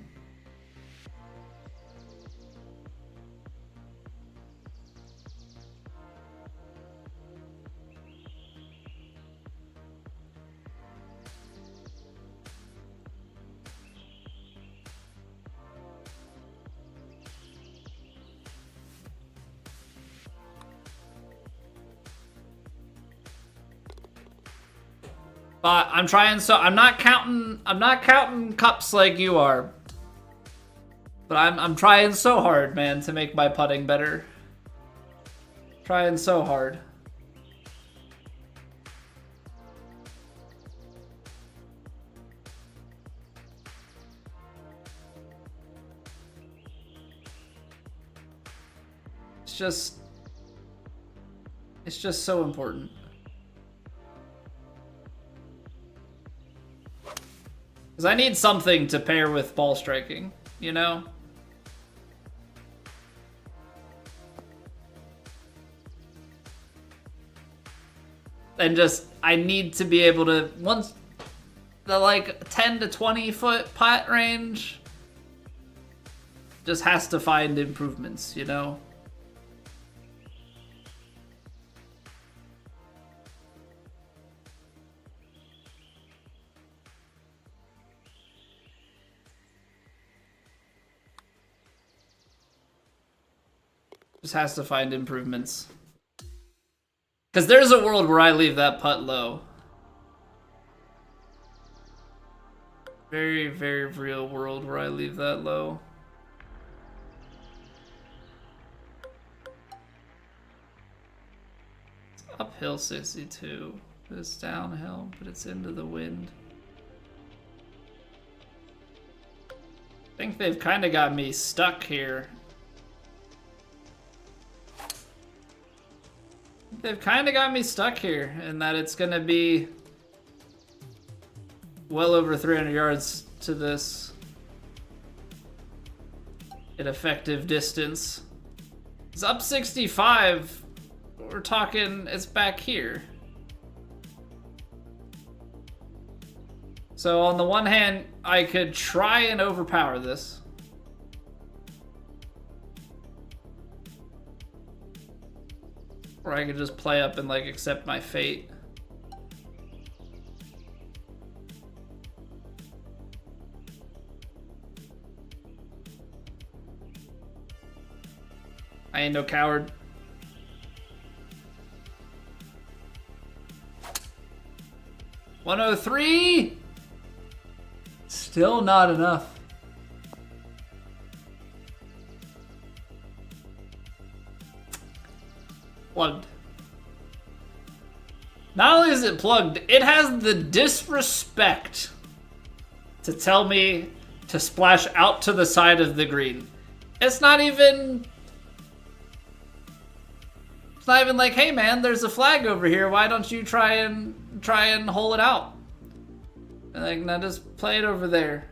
I'm trying, so I'm not counting cups like you are. But I'm trying so hard, man, to make my putting better. Trying so hard. It's just so important. Because I need something to pair with ball striking, you know? And just, I need to be able to, once the like 10 to 20 foot putt range just has to find improvements, you know? Just has to find improvements. Because there's a world where I leave that putt low. Very, very real world where I leave that low. It's uphill 62. It's downhill, but it's into the wind. I think they've kind of got me stuck here. They've kind of got me stuck here in that it's going to be well over 300 yards to this at effective distance. It's up 65. We're talking, it's back here. So on the one hand, I could try and overpower this. Or I could just play up and like accept my fate. I ain't no coward. $103! Still not enough. Plugged. Not only is it plugged, it has the disrespect to tell me to splash out to the side of the green. It's not even like, hey man, there's a flag over here. Why don't you try and hole it out? And like, now just play it over there.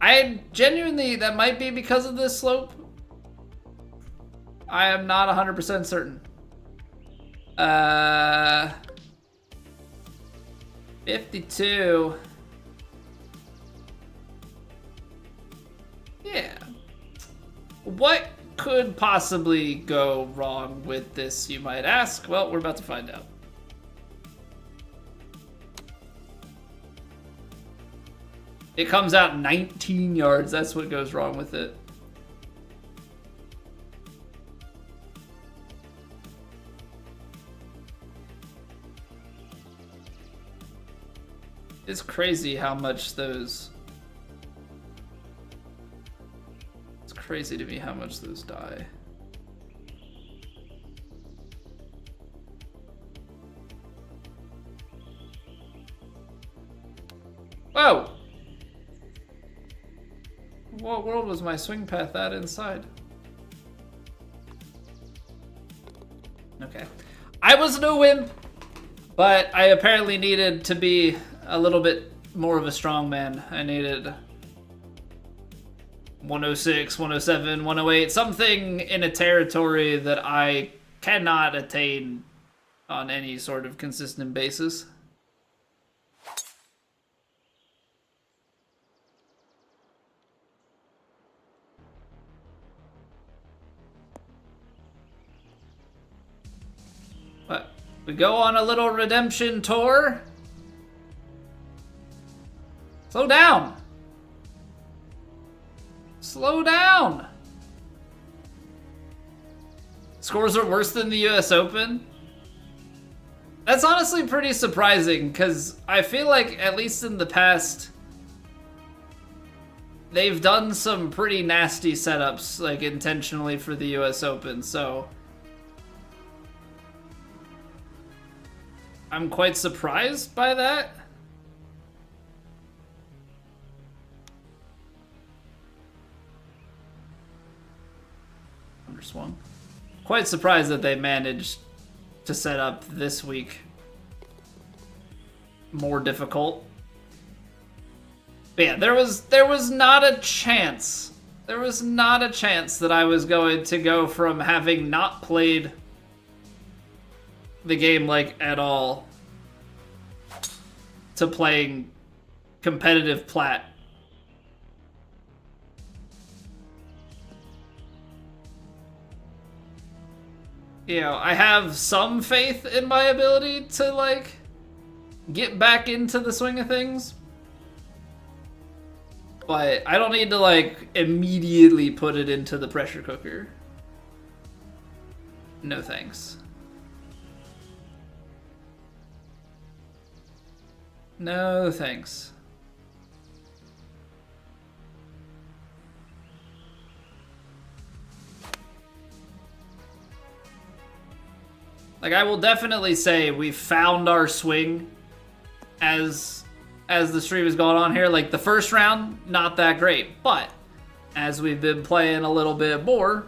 I genuinely, that might be because of this slope. I am not 100% certain. 52. Yeah. What could possibly go wrong with this, you might ask? Well, we're about to find out. It comes out 19 yards. That's what goes wrong with it. It's crazy how much those... It's crazy to me how much those die. Whoa! What world was my swing path at inside? Okay. I was no wimp, but I apparently needed to be a little bit more of a strongman. I needed 106, 107, 108, something in a territory that I cannot attain on any sort of consistent basis. But we go on a little redemption tour. Slow down. Slow down. Scores are worse than the US Open. That's honestly pretty surprising because I feel like at least in the past they've done some pretty nasty setups like intentionally for the US Open, so I'm quite surprised by that. Underswung. Quite surprised that they managed to set up this week more difficult. But yeah, there was not a chance. There was not a chance that I was going to go from having not played the game like at all to playing competitive plat. You know, I have some faith in my ability to like get back into the swing of things, but I don't need to like immediately put it into the pressure cooker. No thanks. No thanks. Like, I will definitely say we found our swing as the stream has gone on here. Like, the first round, not that great. But as we've been playing a little bit more,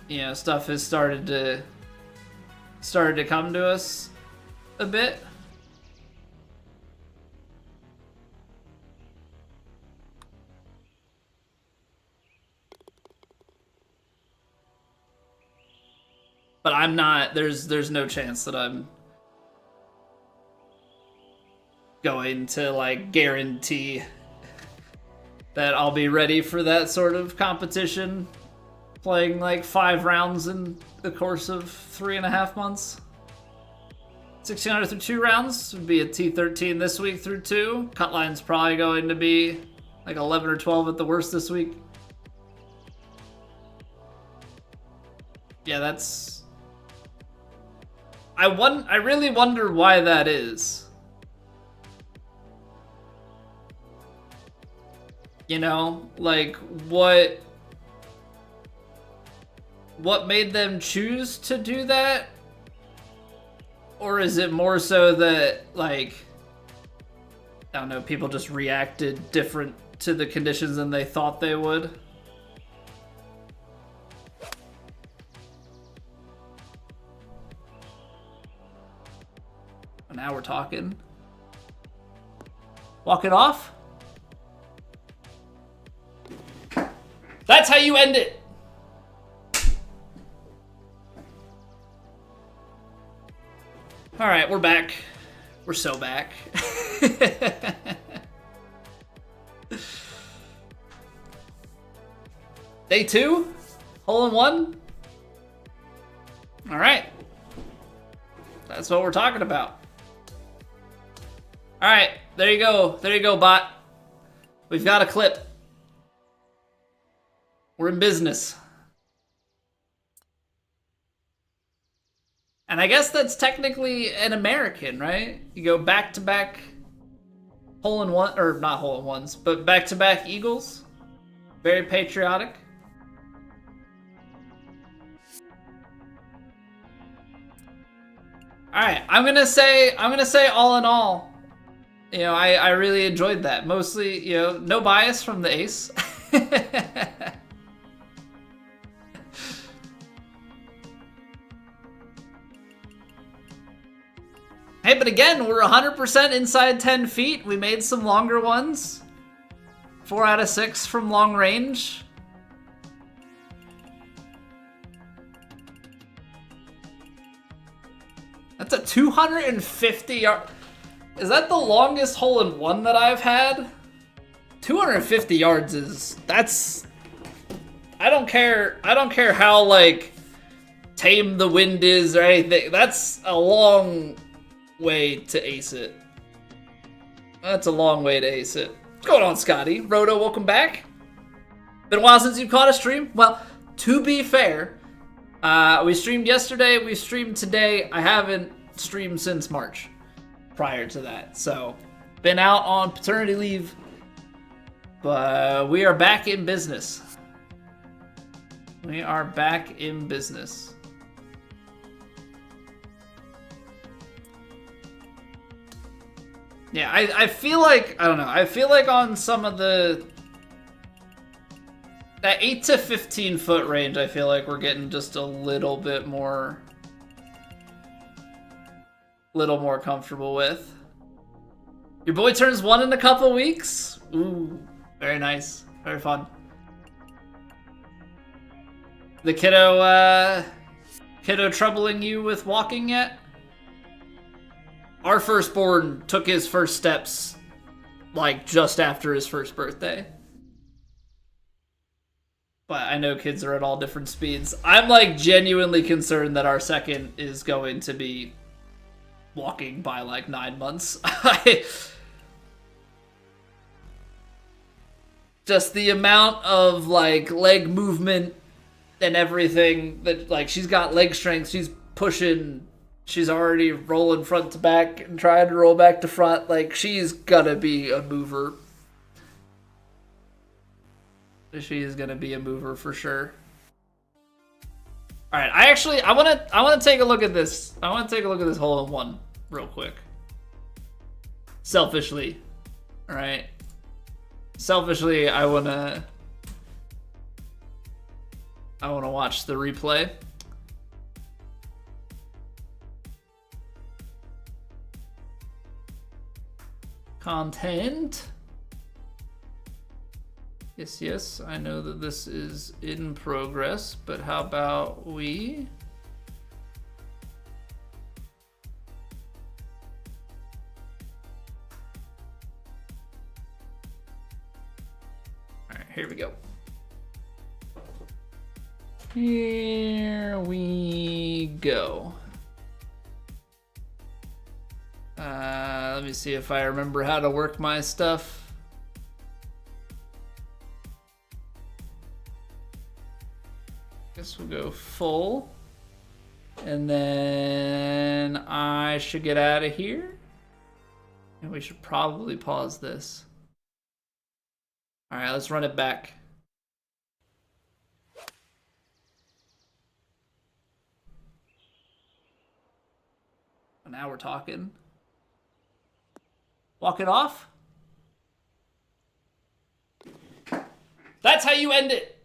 you know, stuff has started to come to us a bit. But I'm not, there's no chance that I'm going to like guarantee that I'll be ready for that sort of competition playing like 5 rounds in the course of 3.5 months. 1600 through 2 rounds would be a T13 this week through 2. Cut line's probably going to be like 11 or 12 at the worst this week. Yeah, that's... I really wonder why that is. You know, like what made them choose to do that? Or is it more so that like I don't know, people just reacted different to the conditions than they thought they would? Now we're talking. Walk it off. That's how you end it. All right, we're back. We're so back. Day 2, hole in 1. All right. That's what we're talking about. All right, there you go. There you go, bot. We've got a clip. We're in business. And I guess that's technically an American, right? You go back to back hole-in-one, or not hole-in-ones, but back-to-back eagles. Very patriotic. All right, I'm gonna say all in all, you know, I really enjoyed that. Mostly, you know, no bias from the ace. Hey, but again, we're 100% inside 10 feet. We made some longer ones. 4 out of 6 from long range. That's a 250 yard. Is that the longest hole-in-one that I've had? 250 yards is, that's, I don't care how, like, tame the wind is or anything. That's a long way to ace it. That's a long way to ace it. What's going on, Scotty? Roto, welcome back. Been a while since you've caught a stream. Well, to be fair, we streamed yesterday, we streamed today. I haven't streamed since March prior to that. So, been out on paternity leave, but we are back in business. We are back in business. Yeah, I feel like, I don't know, I feel like on some of that 8 to 15 foot range, I feel like we're getting just a little bit more comfortable with. Your boy turns 1 in a couple weeks. Ooh, very nice, very fun. The kiddo troubling you with walking yet? Our firstborn took his first steps, like, just after his first birthday. But I know kids are at all different speeds. I'm, like, genuinely concerned that our second is going to be walking by, like, 9 months. Just the amount of, like, leg movement and everything that, like, she's got leg strength, she's pushing. She's already rolling front to back and trying to roll back to front. Like, she's gonna be a mover. She is gonna be a mover for sure. All right, I wanna take a look at this. I wanna take a look at this hole-in-one real quick. Selfishly, all right. Selfishly, I wanna watch the replay. Content. Yes, I know that this is in progress, but how about we... All right, here we go. Here we go. Let me see if I remember how to work my stuff. Guess we'll go full. And then I should get out of here. And we should probably pause this. All right, let's run it back. Now we're talking. Walk it off. That's how you end it.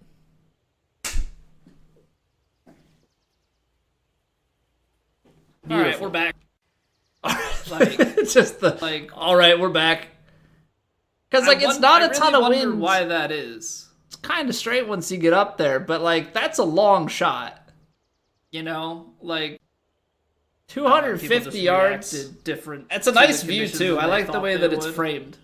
Beautiful. All right, we're back. Like, just the like. All right, we're back. Because like it's not a ton of wind. Why that is? It's kind of straight once you get up there, but like that's a long shot. You know, like 250 yards. Different. It's a nice view too. I like the way that it's framed.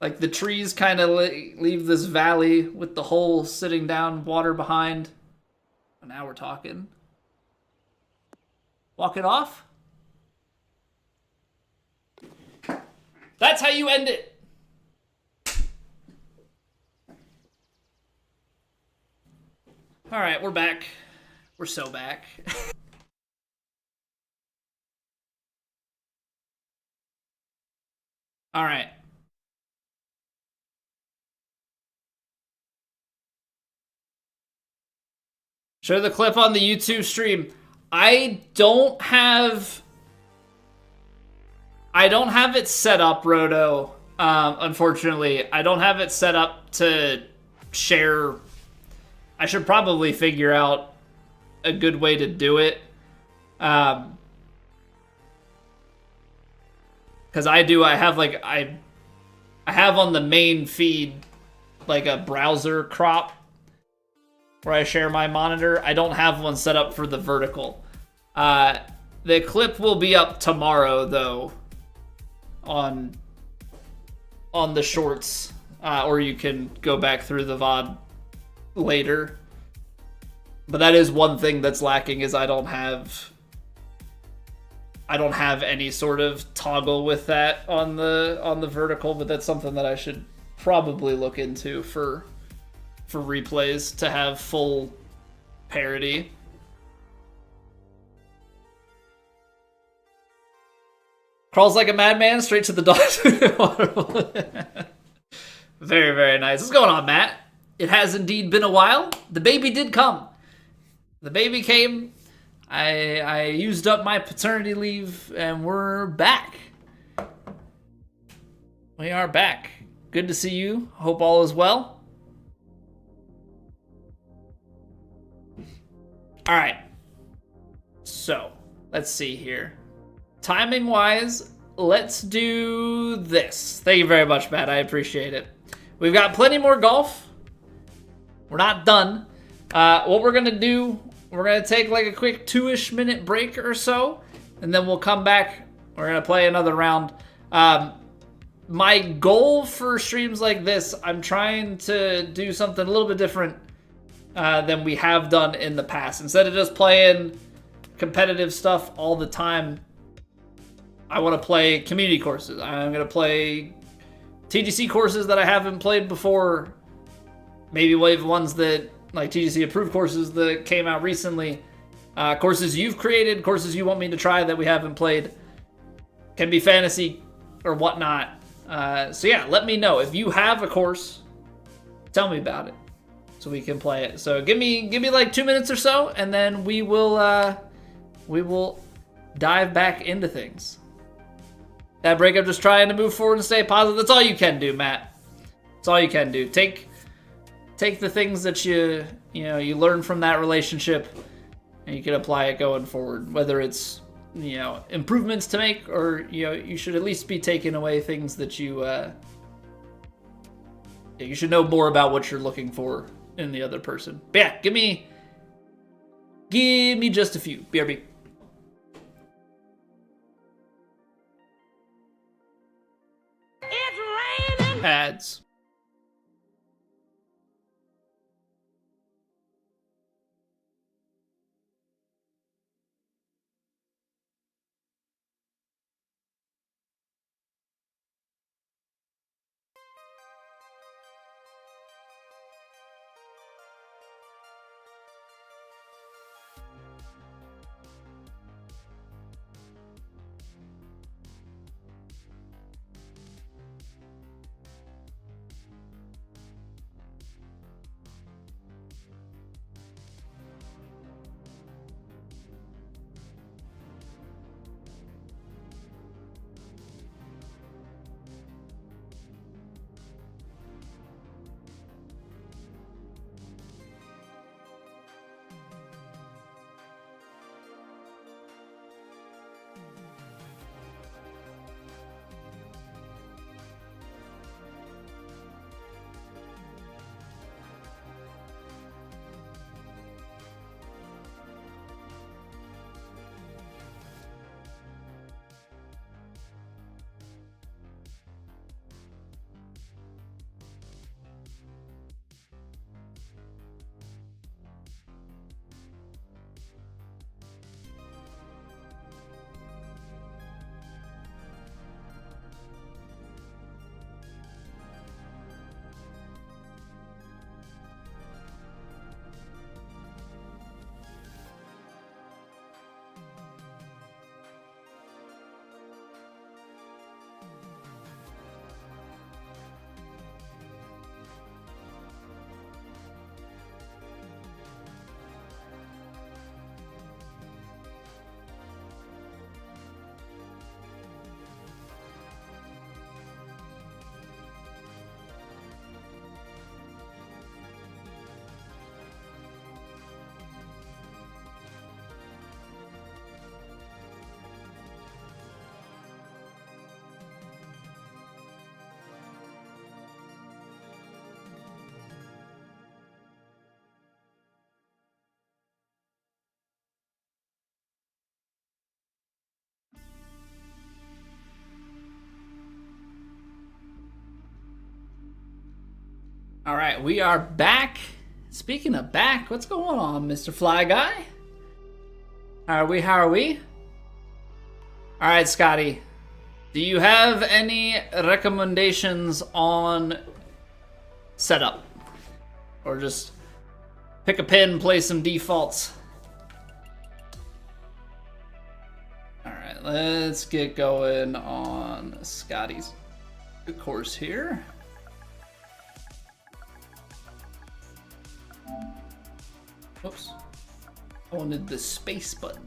Like the trees kind of leave this valley with the hole sitting down, water behind. And now we're talking. Walk it off. That's how you end it. All right, we're back. We're so back. All right. Show the clip on the YouTube stream. I don't have it set up, Roto. Unfortunately, I don't have it set up to share. I should probably figure out a good way to do it. Because I have on the main feed like a browser crop where I share my monitor. I don't have one set up for the vertical. The clip will be up tomorrow though on the shorts, or you can go back through the VOD later. But that is one thing that's lacking, is I don't have any sort of toggle with that on the vertical, but that's something that I should probably look into for replays to have full parity. Crawls like a madman straight to the dogs. Very, very nice. What's going on, Matt? It has indeed been a while. The baby did come. The baby came. I used up my paternity leave, and we're back. We are back. Good to see you. Hope all is well. All right. So, let's see here. Timing-wise, let's do this. Thank you very much, Matt. I appreciate it. We've got plenty more golf. We're not done. What we're going to do, we're going to take like a quick 2-ish minute break or so, and then we'll come back. We're going to play another round. My goal for streams like this, I'm trying to do something a little bit different than we have done in the past. Instead of just playing competitive stuff all the time, I want to play community courses. I'm going to play TGC courses that I haven't played before. Maybe wave ones that, like TGC approved courses that came out recently. Courses you've created, courses you want me to try that we haven't played. Can be fantasy or whatnot. So yeah, let me know. If you have a course, tell me about it so we can play it. So give me like 2 minutes or so, and then we will dive back into things. That breakup, just trying to move forward and stay positive. That's all you can do, Matt. That's all you can do. Take the things that you learn from that relationship, and you can apply it going forward. Whether it's improvements to make, or you should at least be taking away things that you should know more about what you're looking for in the other person. But yeah, give me just a few. BRB. It's raining. Ads. All right, we are back. Speaking of back, what's going on, Mr. Fly Guy? How are we? All right, Scotty. Do you have any recommendations on setup? Or just pick a pin, play some defaults? All right, let's get going on Scotty's course here. Oops. I wanted the space button.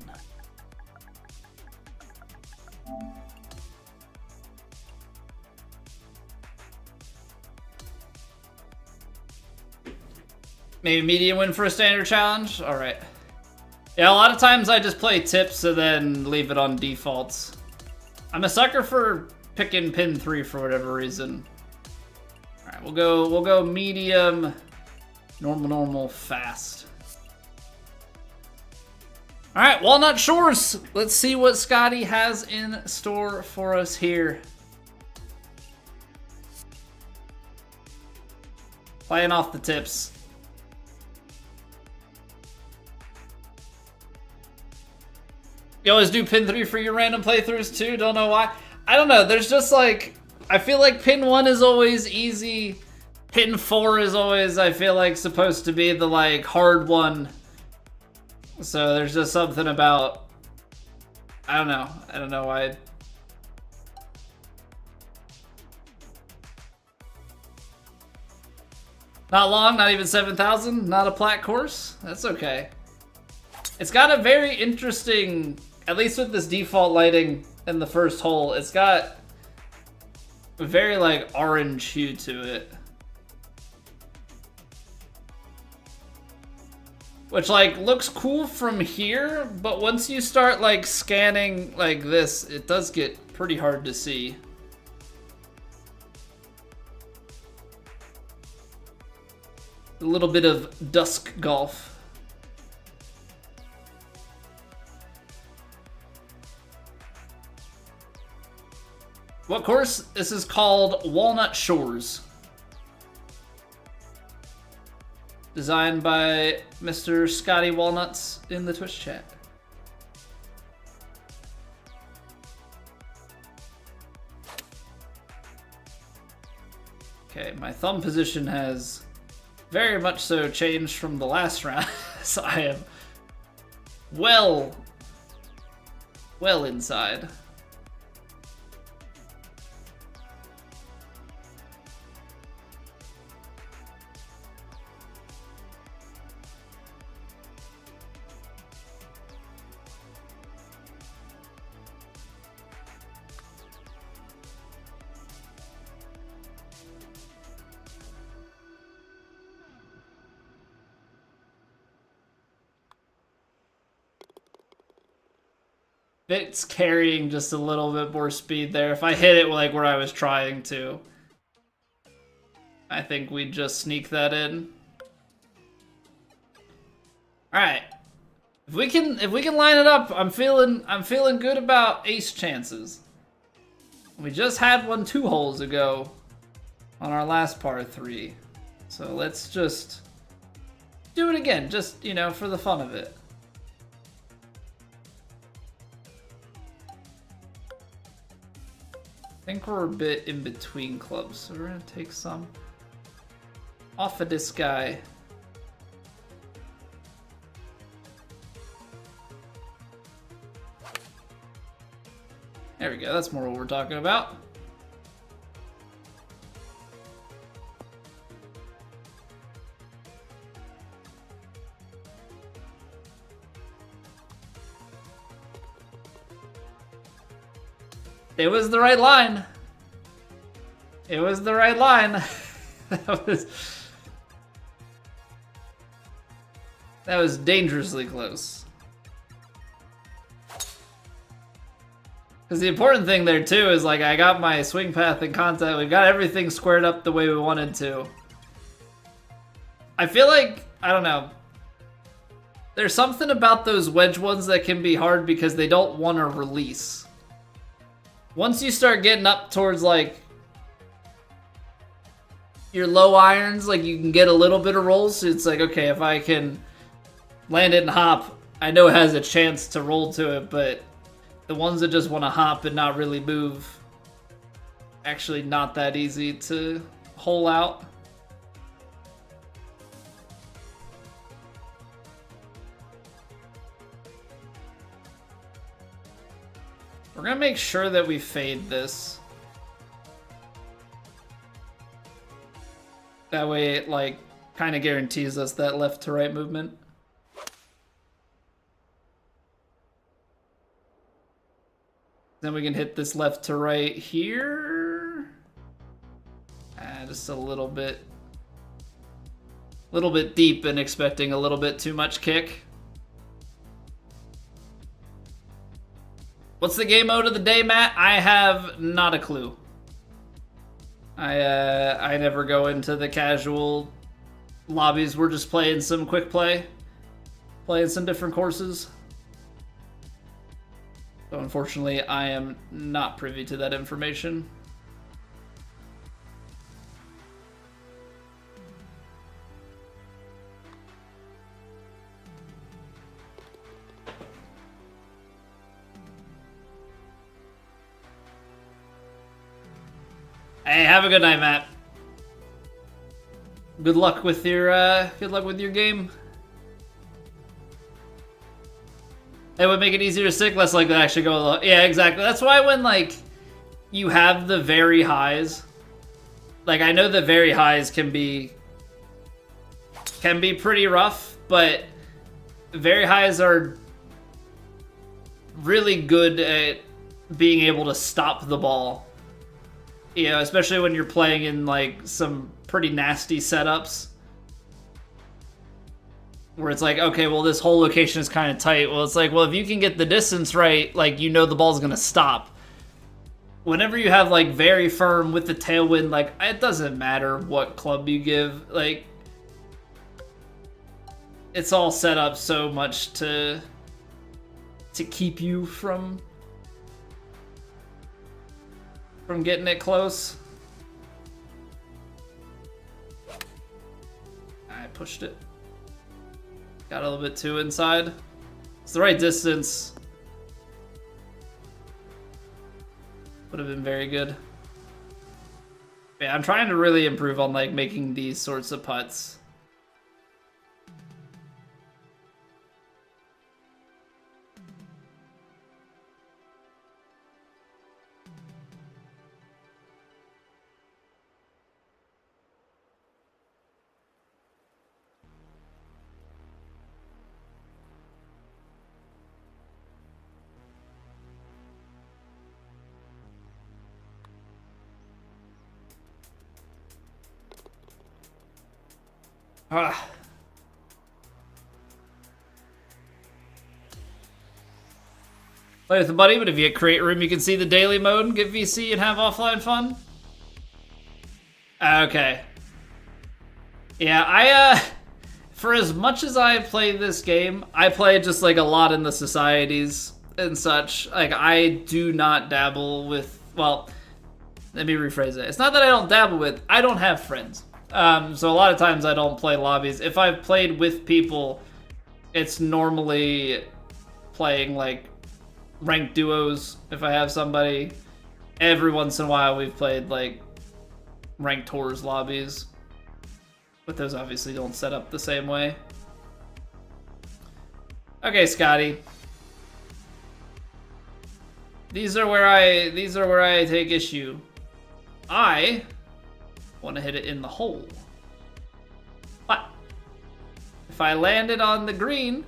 Maybe medium win for a standard challenge? Alright. Yeah, a lot of times I just play tips and then leave it on defaults. I'm a sucker for picking pin 3 for whatever reason. Alright, we'll go medium, normal, fast. Alright, Walnut Shores. Let's see what Scotty has in store for us here. Playing off the tips. You always do pin 3 for your random playthroughs too? Don't know why. I don't know, there's just like, I feel like pin 1 is always easy. Pin 4 is always, I feel like, supposed to be the like hard one. So there's just something about, I don't know why. Not long, not even 7,000, not a plat course. That's okay. It's got a very interesting, at least with this default lighting in the first hole, it's got a very like orange hue to it. Which like looks cool from here, but once you start like scanning like this, it does get pretty hard to see. A little bit of dusk golf. What course? This is called Walnut Shores. Designed by Mr. Scotty Walnuts in the Twitch chat. Okay, my thumb position has very much so changed from the last round, so I am well inside. It's carrying just a little bit more speed there. If I hit it like where I was trying to, I think we'd just sneak that in. All right, if we can line it up, I'm feeling good about ace chances. We just had one 2 holes ago on our last par 3, so let's just do it again, just for the fun of it. I think we're a bit in between clubs, so we're gonna take some off of this guy. There we go, that's more what we're talking about. It was the right line. It was the right line. That was dangerously close. Because the important thing there too is like I got my swing path and contact. We've got everything squared up the way we wanted to. I feel like, I don't know. There's something about those wedge ones that can be hard because they don't want to release. Once you start getting up towards like, your low irons, like you can get a little bit of rolls. So it's like, okay, if I can land it and hop, I know it has a chance to roll to it, but the ones that just want to hop and not really move, actually not that easy to hole out. We're gonna make sure that we fade this. That way it like kind of guarantees us that left to right movement. Then we can hit this left to right here. Just a little bit deep and expecting a little bit too much kick. What's the game mode of the day, Matt? I have not a clue. I never go into the casual lobbies. We're just playing some quick play, playing some different courses. So unfortunately, I am not privy to that information. Hey, have a good night, Matt. Good luck with your game. It would make it easier to stick, less likely to actually go low. Yeah, exactly. That's why when like you have the very highs, like I know the very highs can be pretty rough, but very highs are really good at being able to stop the ball. You know, especially when you're playing in like some pretty nasty setups where it's like, okay, well, this whole location is kind of tight. Well, it's like, well, if you can get the distance right, like, you know the ball's going to stop. Whenever you have like very firm with the tailwind, like, it doesn't matter what club you give. Like, it's all set up so much to keep you from getting it close. I pushed it. Got a little bit too inside. It's the right distance. Would have been very good. Yeah, I'm trying to really improve on like making these sorts of putts. Ah. Play with a buddy, but if you get create room, you can see the daily mode and get VC and have offline fun. Okay. Yeah, for as much as I play this game, I play just like a lot in the societies and such. Like, I do not dabble with, well, let me rephrase it. It's not that I don't dabble with, I don't have friends. So a lot of times I don't play lobbies. If I've played with people, it's normally playing like ranked duos. If I have somebody, every once in a while we've played like ranked tours lobbies, but those obviously don't set up the same way. Okay, Scotty. These are where I take issue. I want to hit it in the hole. But if I land it on the green,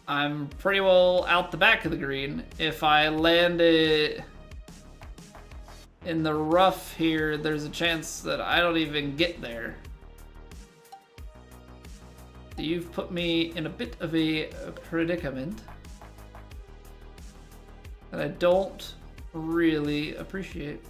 I'm pretty well out the back of the green. If I land it in the rough here, there's a chance that I don't even get there. You've put me in a bit of a predicament that I don't really appreciate.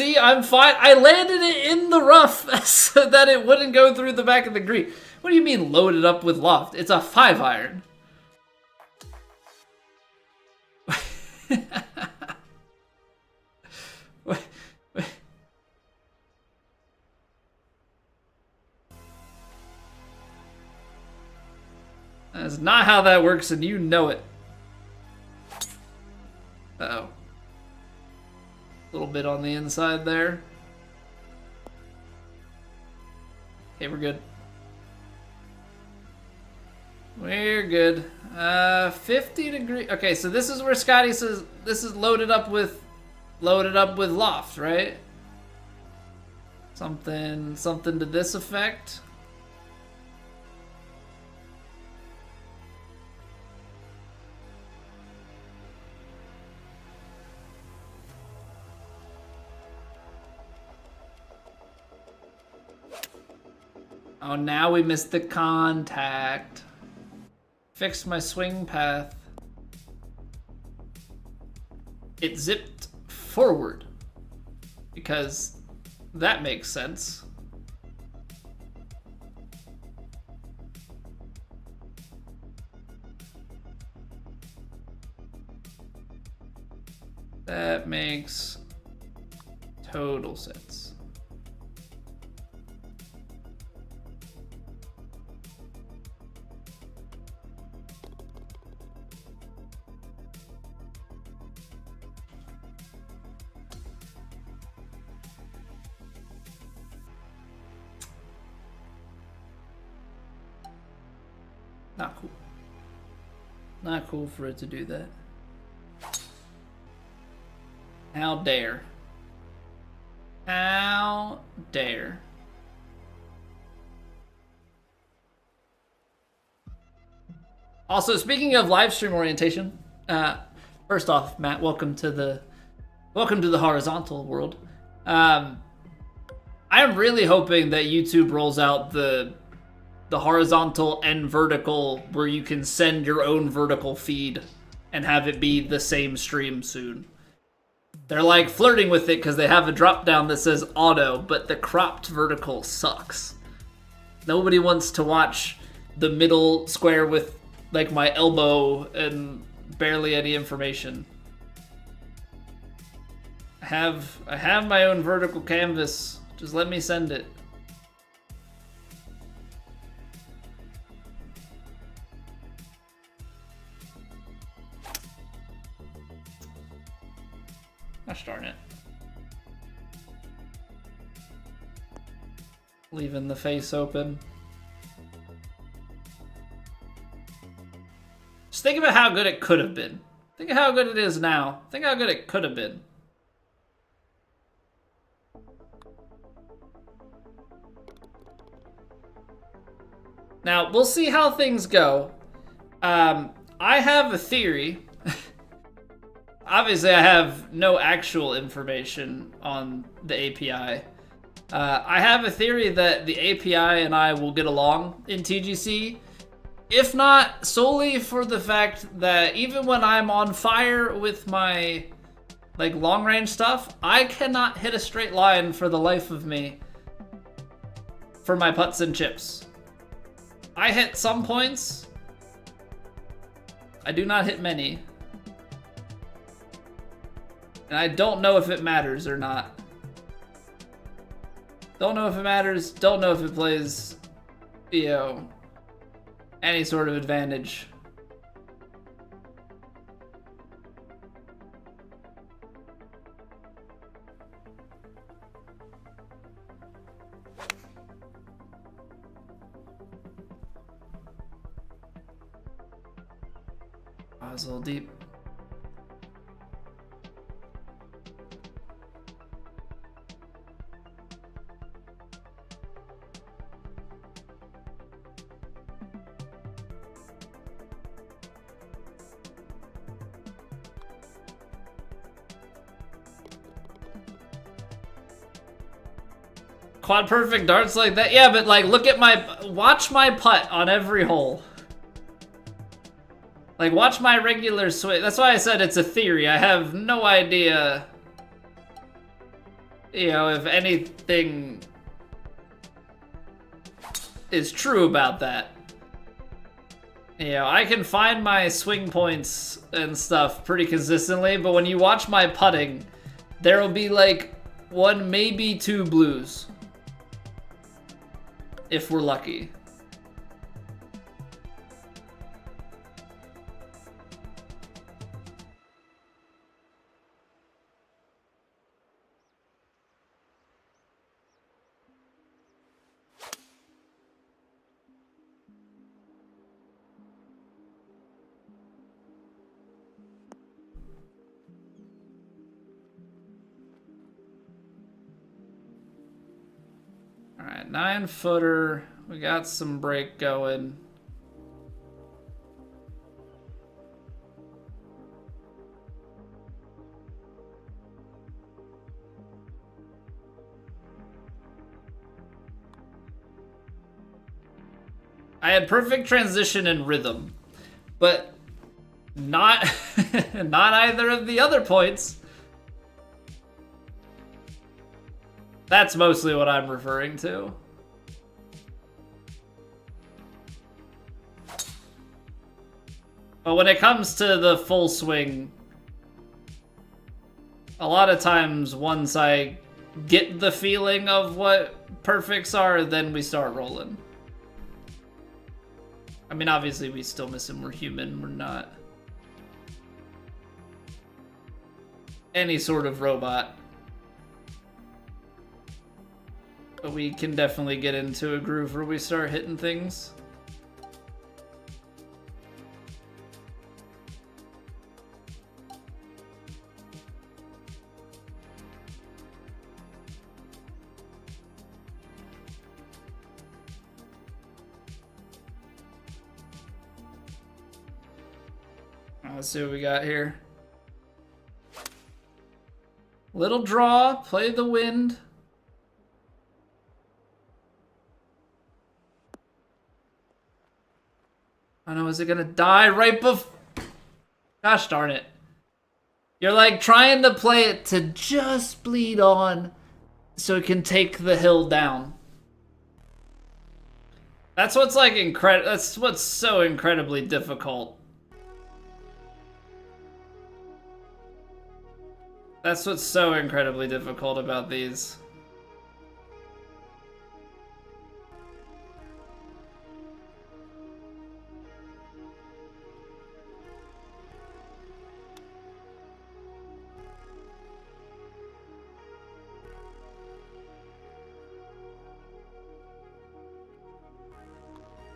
See, I'm fine. I landed it in the rough so that it wouldn't go through the back of the green. What do you mean loaded up with loft? It's a 5-iron. That's not how that works, and you know it. Uh-oh. A little bit on the inside there. Okay, we're good. We're good. 50 degree. Okay, so this is where Scotty says this is loaded up with loft, right? Something to this effect. Oh, now we missed the contact. Fixed my swing path. It zipped forward. Because that makes sense. That makes total sense. Not cool. Not cool for it to do that. How dare. How dare. Also, speaking of live stream orientation, first off, Matt, welcome to the horizontal world. I am really hoping that YouTube rolls out the horizontal and vertical where you can send your own vertical feed and have it be the same stream soon. They're like flirting with it because they have a drop down that says auto, but the cropped vertical sucks. Nobody wants to watch the middle square with like my elbow and barely any information. I have my own vertical canvas. Just let me send it. Gosh darn it. Leaving the face open. Just think about how good it could have been. Think of how good it is now. Think how good it could have been. Now, we'll see how things go. I have a theory. Obviously, I have no actual information on the API. I have a theory that the API and I will get along in TGC, if not solely for the fact that even when I'm on fire with my like long range stuff, I cannot hit a straight line for the life of me for my putts and chips. I hit some points. I do not hit many. And I don't know if it matters or not. Don't know if it matters. Don't know if it plays, you know, any sort of advantage. Oh, it's a little deep. Quad perfect darts like that? Yeah, but like, look at watch my putt on every hole. Like, watch my regular swing. That's why I said it's a theory. I have no idea you know, if anything is true about that. You know, I can find my swing points and stuff pretty consistently, but when you watch my putting, there will be like 1, maybe 2 blues. If we're lucky. All right, 9-footer. We got some break going. I had perfect transition and rhythm, but not not either of the other points. That's mostly what I'm referring to. But when it comes to the full swing, a lot of times once I get the feeling of what perfects are, then we start rolling. I mean, obviously we still miss him. We're human. We're not any sort of robot. But we can definitely get into a groove where we start hitting things. Let's see what we got here. Little draw, play the wind. I know, is it gonna die right before? Gosh darn it. You're like trying to play it to just bleed on so it can take the hill down. That's what's like that's what's so incredibly difficult. That's what's so incredibly difficult about these.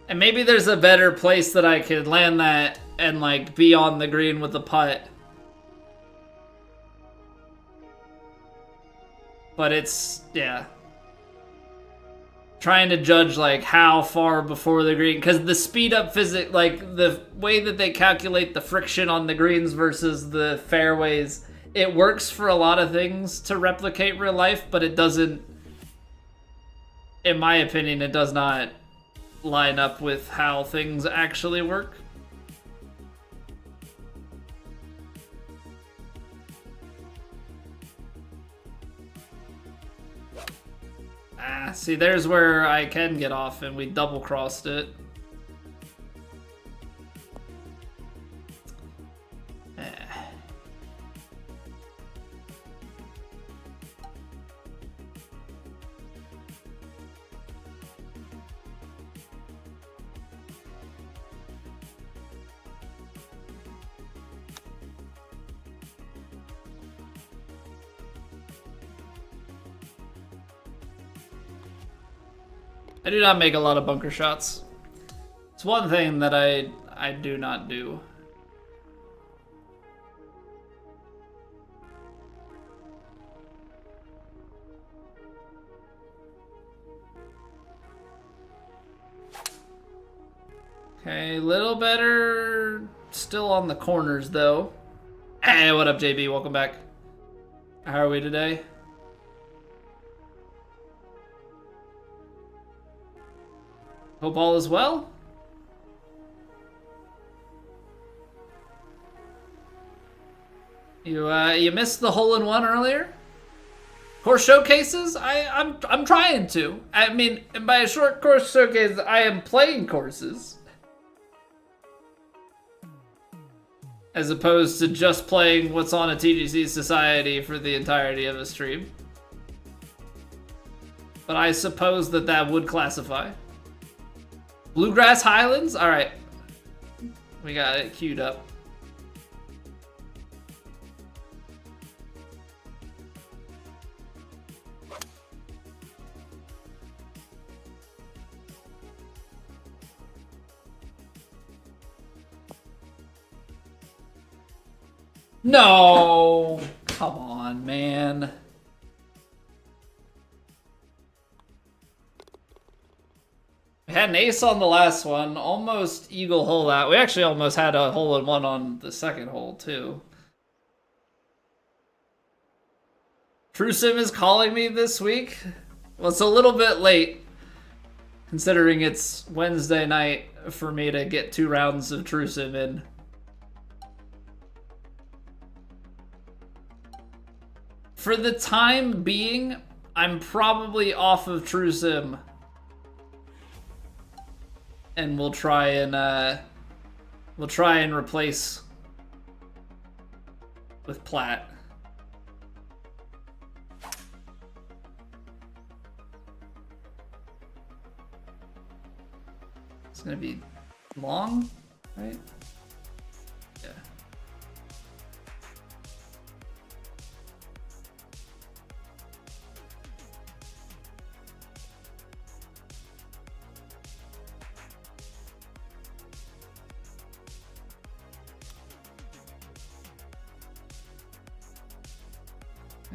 And maybe there's a better place that I could land that and like be on the green with the putt. But it's, yeah. Trying to judge like how far before the green, because the speed up physics, like the way that they calculate the friction on the greens versus the fairways, it works for a lot of things to replicate real life, but it doesn't, in my opinion, it does not line up with how things actually work. See, there's where I can get off, and we double-crossed it. I do not make a lot of bunker shots. It's one thing that I do not do. Okay, a little better. Still on the corners though. Hey, what up, JB? Welcome back. How are we today? Hope all is well. You missed the hole-in-one earlier? Course showcases? I'm trying to. I mean, by a short course showcase, I am playing courses. As opposed to just playing what's on a TGC Society for the entirety of a stream. But I suppose that that would classify. Bluegrass Highlands? Alright. We got it queued up. No! Come on, man. We had an ace on the last one, almost eagle hole out. We actually almost had a hole-in-one on the second hole, too. True Sim is calling me this week. Well, it's a little bit late, considering it's Wednesday night for me to get 2 rounds of True Sim in. For the time being, I'm probably off of True Sim. And we'll try and replace with Plat. It's gonna be long, right? Yeah.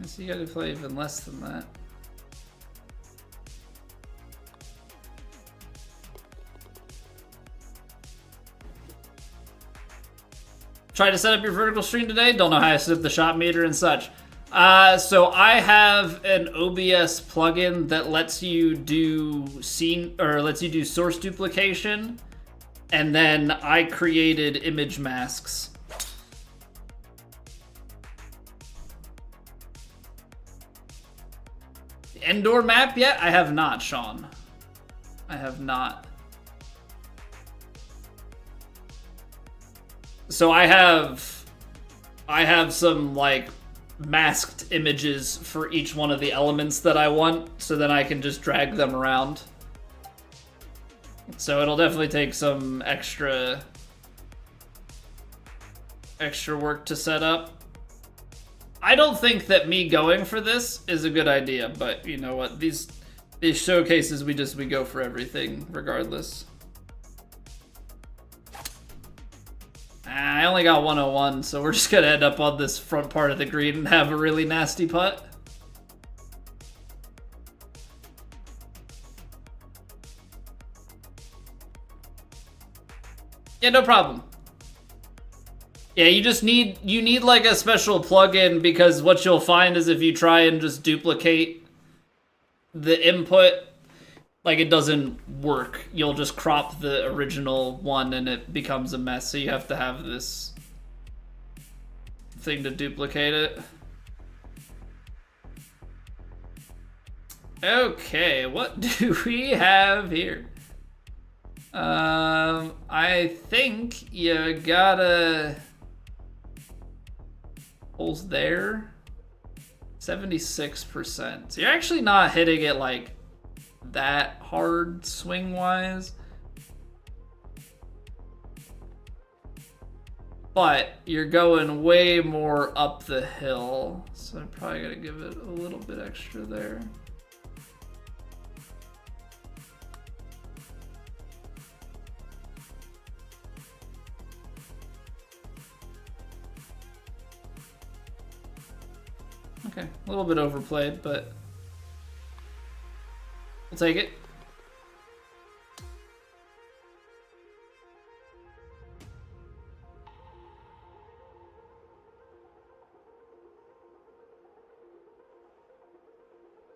So you gotta play even less than that. Try to set up your vertical stream today. Don't know how to set up the shot meter and such. So I have an OBS plugin that lets you do source duplication, and then I created image masks. Indoor map yet? I have not, Sean. I have not. So I have some like masked images for each one of the elements that I want, so then I can just drag them around. So it'll definitely take some extra work to set up. I don't think that me going for this is a good idea, but you know what? These showcases, we go for everything regardless. I only got 101, so we're just gonna end up on this front part of the green and have a really nasty putt. Yeah, no problem. Yeah, you need like a special plugin, because what you'll find is if you try and just duplicate the input, like it doesn't work. You'll just crop the original one and it becomes a mess. So you have to have this thing to duplicate it. Okay, what do we have here? I think you gotta... Holes there. 76%. So you're actually not hitting it like that hard swing-wise. But you're going way more up the hill. So I'm probably gonna give it a little bit extra there. Okay, a little bit overplayed, but we'll take it.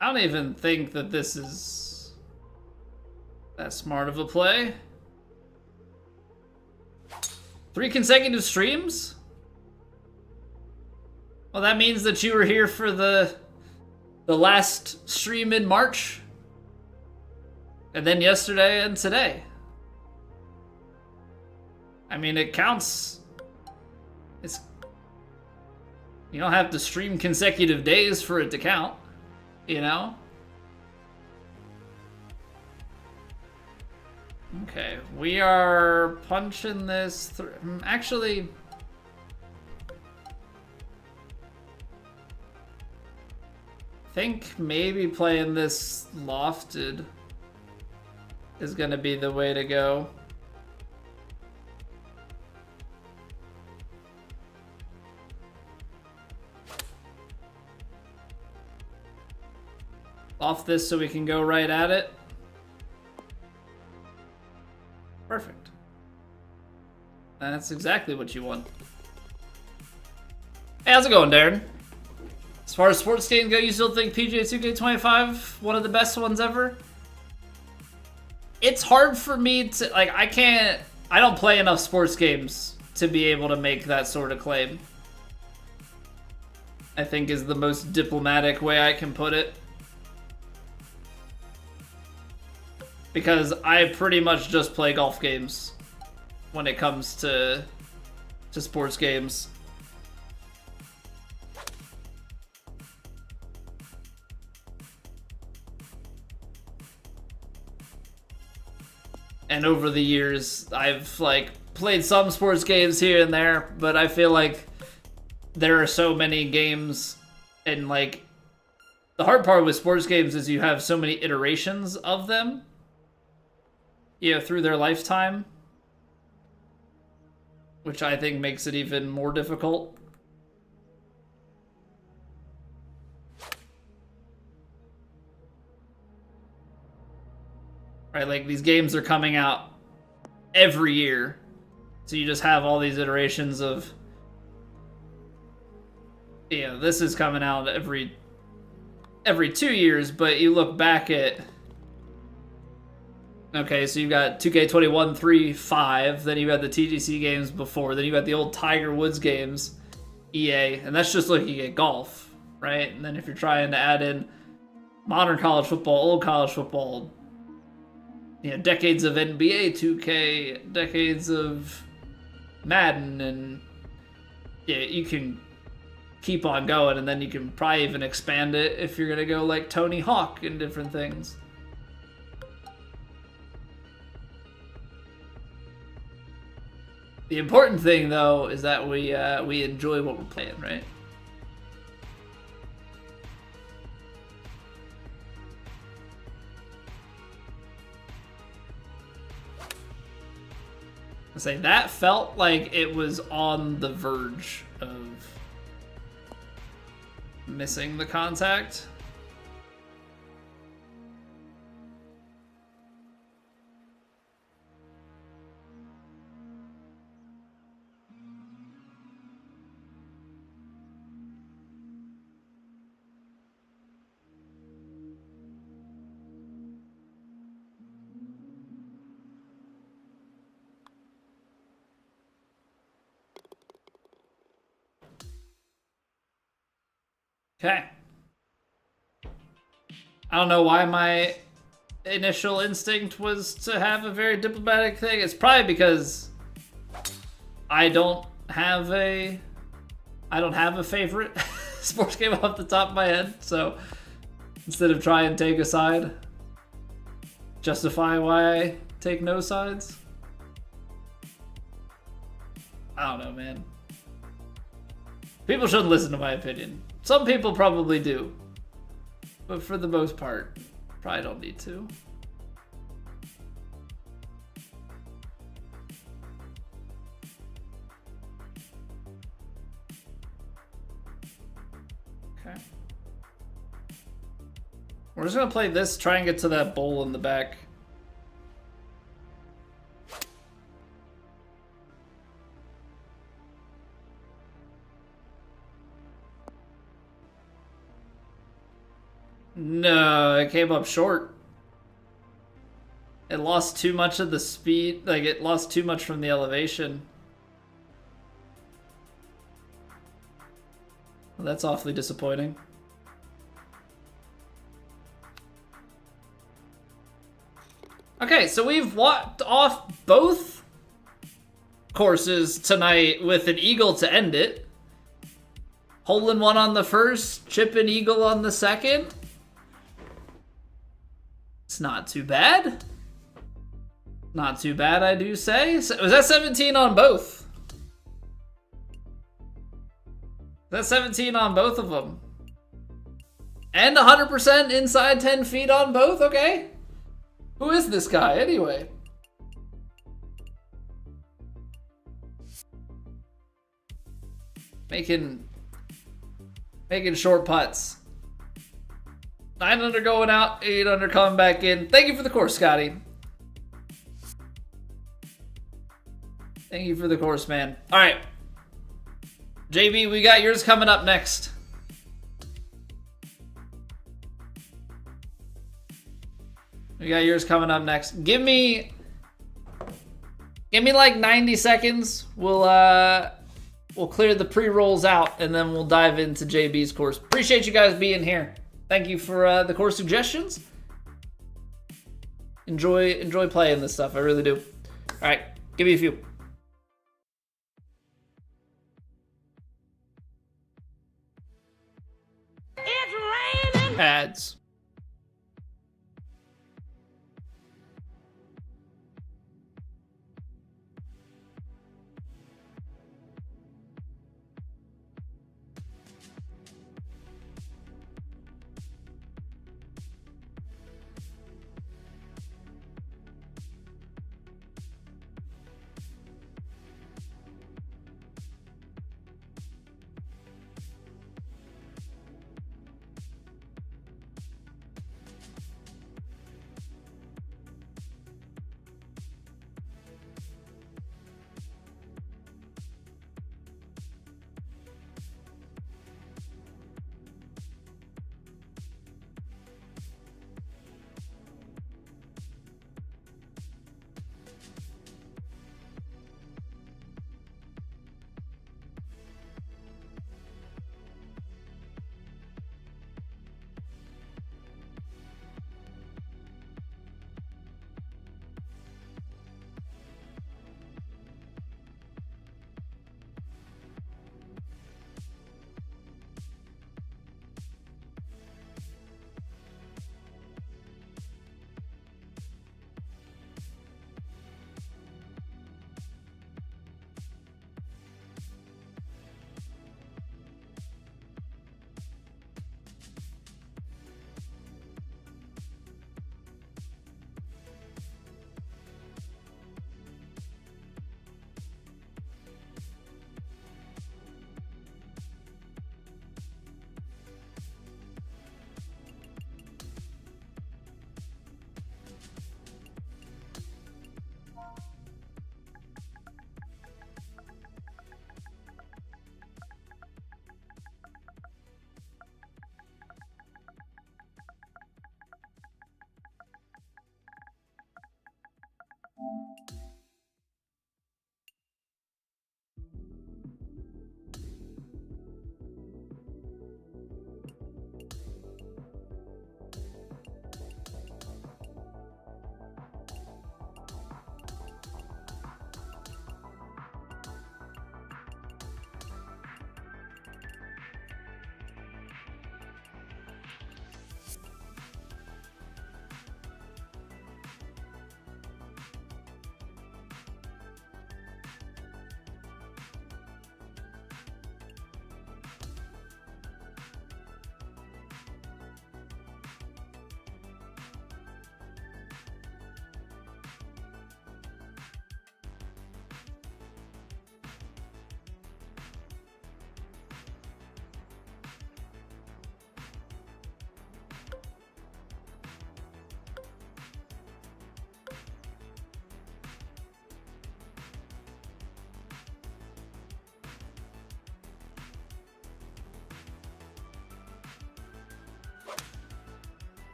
I don't even think that this is that smart of a play. 3 consecutive streams? Well, that means that you were here for the the last stream in March, and then yesterday and today. I mean, it counts. You don't have to stream consecutive days for it to count, you know? Okay, we are punching this through. Actually, I think maybe playing this lofted is gonna be the way to go. Off this so we can go right at it. Perfect. That's exactly what you want. Hey, how's it going, Darren? As far as sports games go, you still think PGA 2K25 one of the best ones ever? It's hard for me to, like, I don't play enough sports games to be able to make that sort of claim. I think is the most diplomatic way I can put it. Because I pretty much just play golf games when it comes to sports games. And over the years, I've like played some sports games here and there, but I feel like there are so many games, and like the hard part with sports games is you have so many iterations of them, you know, through their lifetime, which I think makes it even more difficult. Right, like these games are coming out every year, so you just have all these iterations of, you know, this is coming out every 2 years, but you look back at, okay, so you've got 2K21, 3, 5, then you've got the TGC games before, then you've got the old Tiger Woods games, EA, and that's just looking at golf, right? And then if you're trying to add in modern college football, old college football, you know, decades of NBA 2K, decades of Madden, and yeah, you can keep on going, and then you can probably even expand it if you're gonna go like Tony Hawk and different things. The important thing, though, is that we enjoy what we're playing, right? I say that felt like it was on the verge of missing the contact. Okay. I don't know why my initial instinct was to have a very diplomatic thing. It's probably because I don't have a favorite sports game off the top of my head. So instead of try and take a side, justify why I take no sides. I don't know, man. People shouldn't listen to my opinion. Some people probably do. But for the most part, probably don't need to. Okay. We're just gonna play this, try and get to that bowl in the back. No, it came up short. It lost too much of the speed, like it lost too much from the elevation. Well, that's awfully disappointing. Okay, so we've walked off both courses tonight with an eagle to end it. Hole in one on the first, chip and eagle on the second. It's not too bad. Not too bad, I do say. So, was that 17 on both? That's 17 on both of them. And 100% inside 10 feet on both? Okay. Who is this guy, anyway? Making short putts. 9 under going out, 8 under coming back in. Thank you for the course, Scotty. Thank you for the course, man. All right. JB, we got yours coming up next. We got yours coming up next. Give me like 90 seconds. We'll clear the pre-rolls out, and then we'll dive into JB's course. Appreciate you guys being here. Thank you for the course suggestions. Enjoy playing this stuff. I really do. All right, give me a few. It's raining. Ads.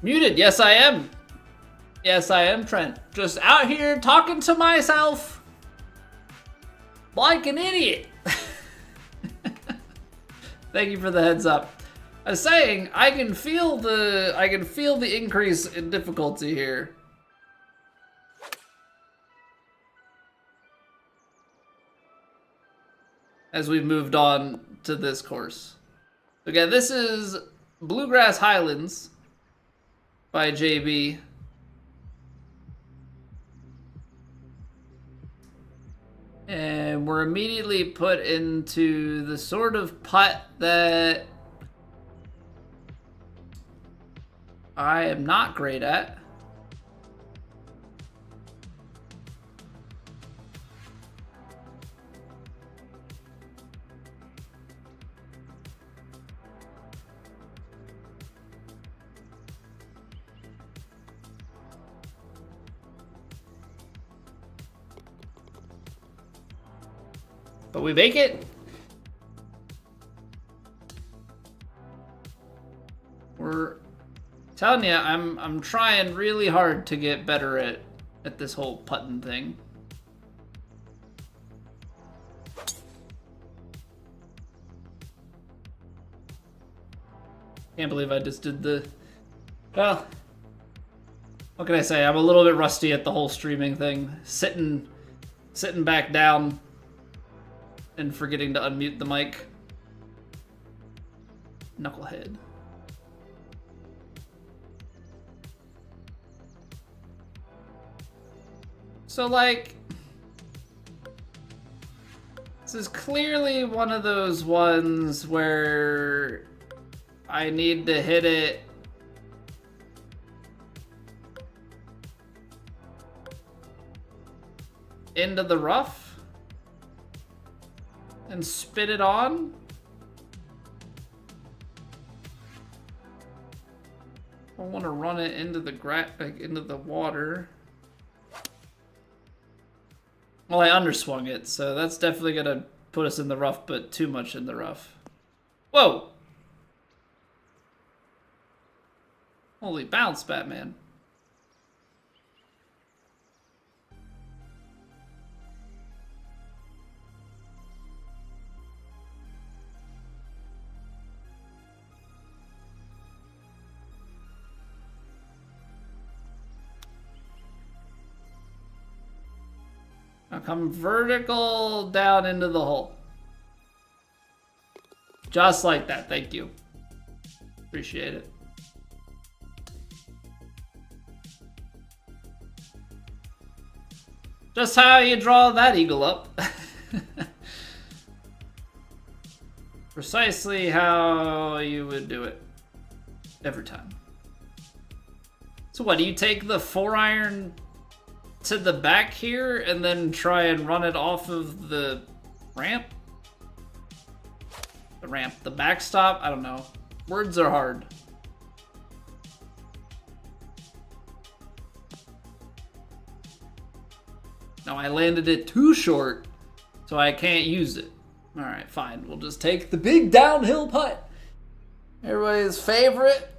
Muted, yes I am. Yes I am, Trent. Just out here talking to myself like an idiot. Thank you for the heads up. I was saying, I can feel the increase in difficulty here. As we've moved on to this course. Okay, this is Bluegrass Highlands by JB. And we're immediately put into the sort of putt that I am not great at. But we make it. We're telling you, I'm trying really hard to get better at this whole putting thing. Can't believe I just did the... Well, what can I say? I'm a little bit rusty at the whole streaming thing. Sitting back down and forgetting to unmute the mic. Knucklehead. So, like, this is clearly one of those ones where I need to hit it into the rough and spit it on. I want to run it into the into the water. Well, I underswung it, so that's definitely gonna put us in the rough, but too much in the rough. Whoa! Holy bounce, Batman. Now come vertical down into the hole. Just like that, thank you. Appreciate it. Just how you draw that eagle up. Precisely how you would do it every time. So what, do you take the 4-iron to the back here and then try and run it off of the ramp? The backstop? I don't know. Words are hard. No, I landed it too short, so I can't use it. Alright, fine. We'll just take the big downhill putt. Everybody's favorite.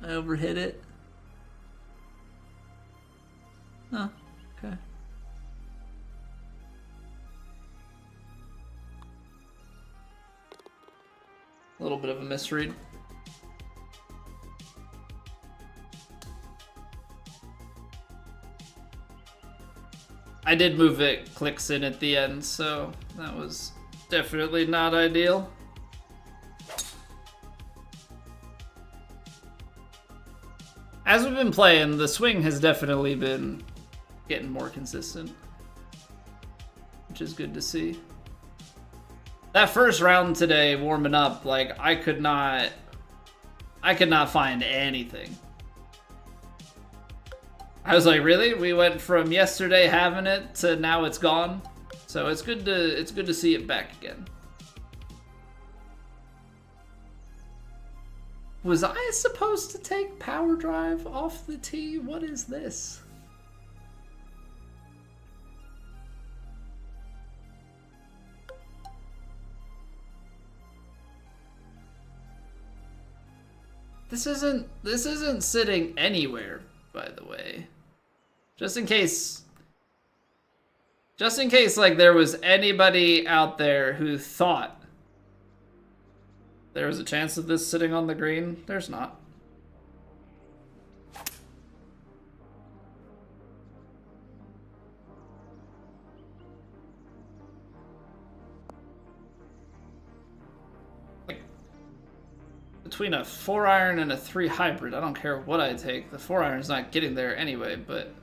I overhit it. Oh, okay. A little bit of a misread. I did move it clicks in at the end, so that was definitely not ideal. As we've been playing, the swing has definitely been getting more consistent, which is good to see. That first round today, warming up, like, I could not find anything. I was like, really? We went from yesterday having it to now it's gone. So it's good to see it back again. Was I supposed to take power drive off the tee? What is this? This isn't sitting anywhere, by the way. Just in case like there was anybody out there who thought there was a chance of this sitting on the green. There's not. Like, between a 4-iron and a 3 hybrid, I don't care what I take. The 4-iron's not getting there anyway, but...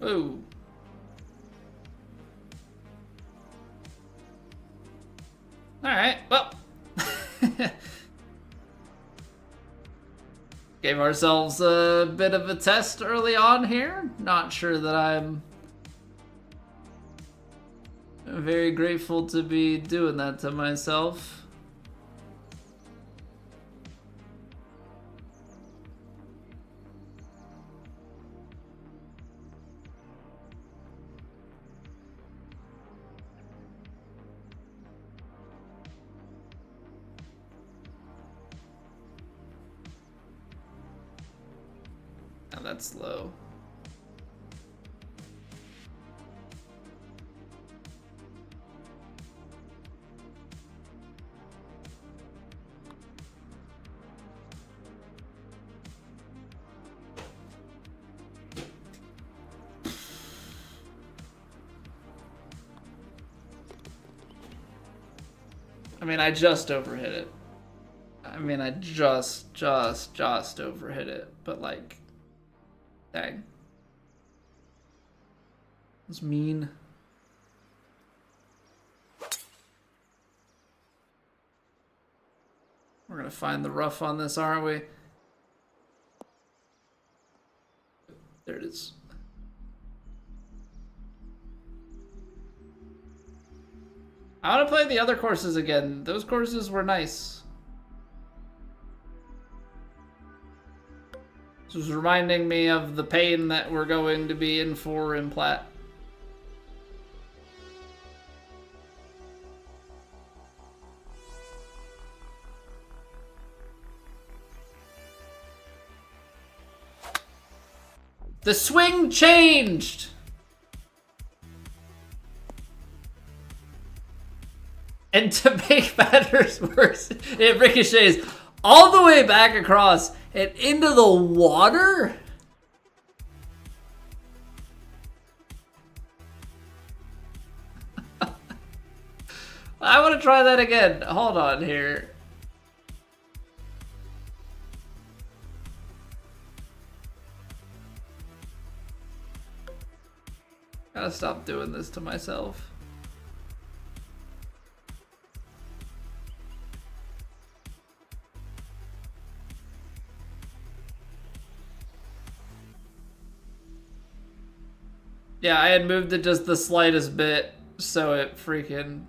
Ooh. Alright, well. Gave ourselves a bit of a test early on here. Not sure that I'm very grateful to be doing that to myself. Now that's low. I mean, I just overhit it. I mean, I just overhit it, but like, dang. That's mean. We're gonna find the rough on this, aren't we? There it is. I want to play the other courses again. Those courses were nice. This was reminding me of the pain that we're going to be in for in Platt. The swing changed! And to make matters worse, it ricochets all the way back across and into the water? I want to try that again. Hold on here. Gotta stop doing this to myself. Yeah, I had moved it just the slightest bit, so it freaking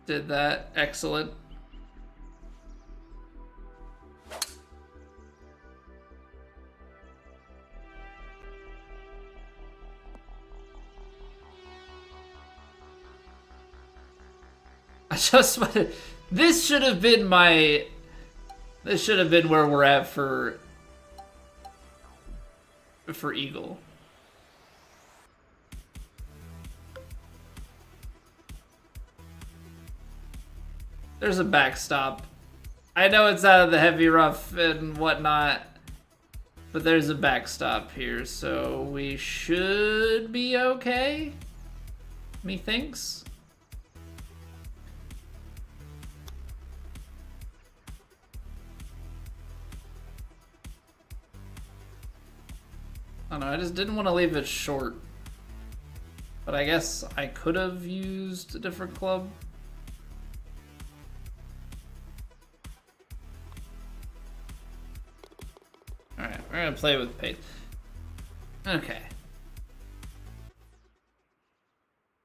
did that. Excellent. I just wanted... This should have been my... This should have been where we're at for Eagle. There's a backstop. I know it's out of the heavy rough and whatnot, but there's a backstop here, so we should be okay, methinks. I don't know, I just didn't want to leave it short. But I guess I could have used a different club. we're gonna play with pace. Okay.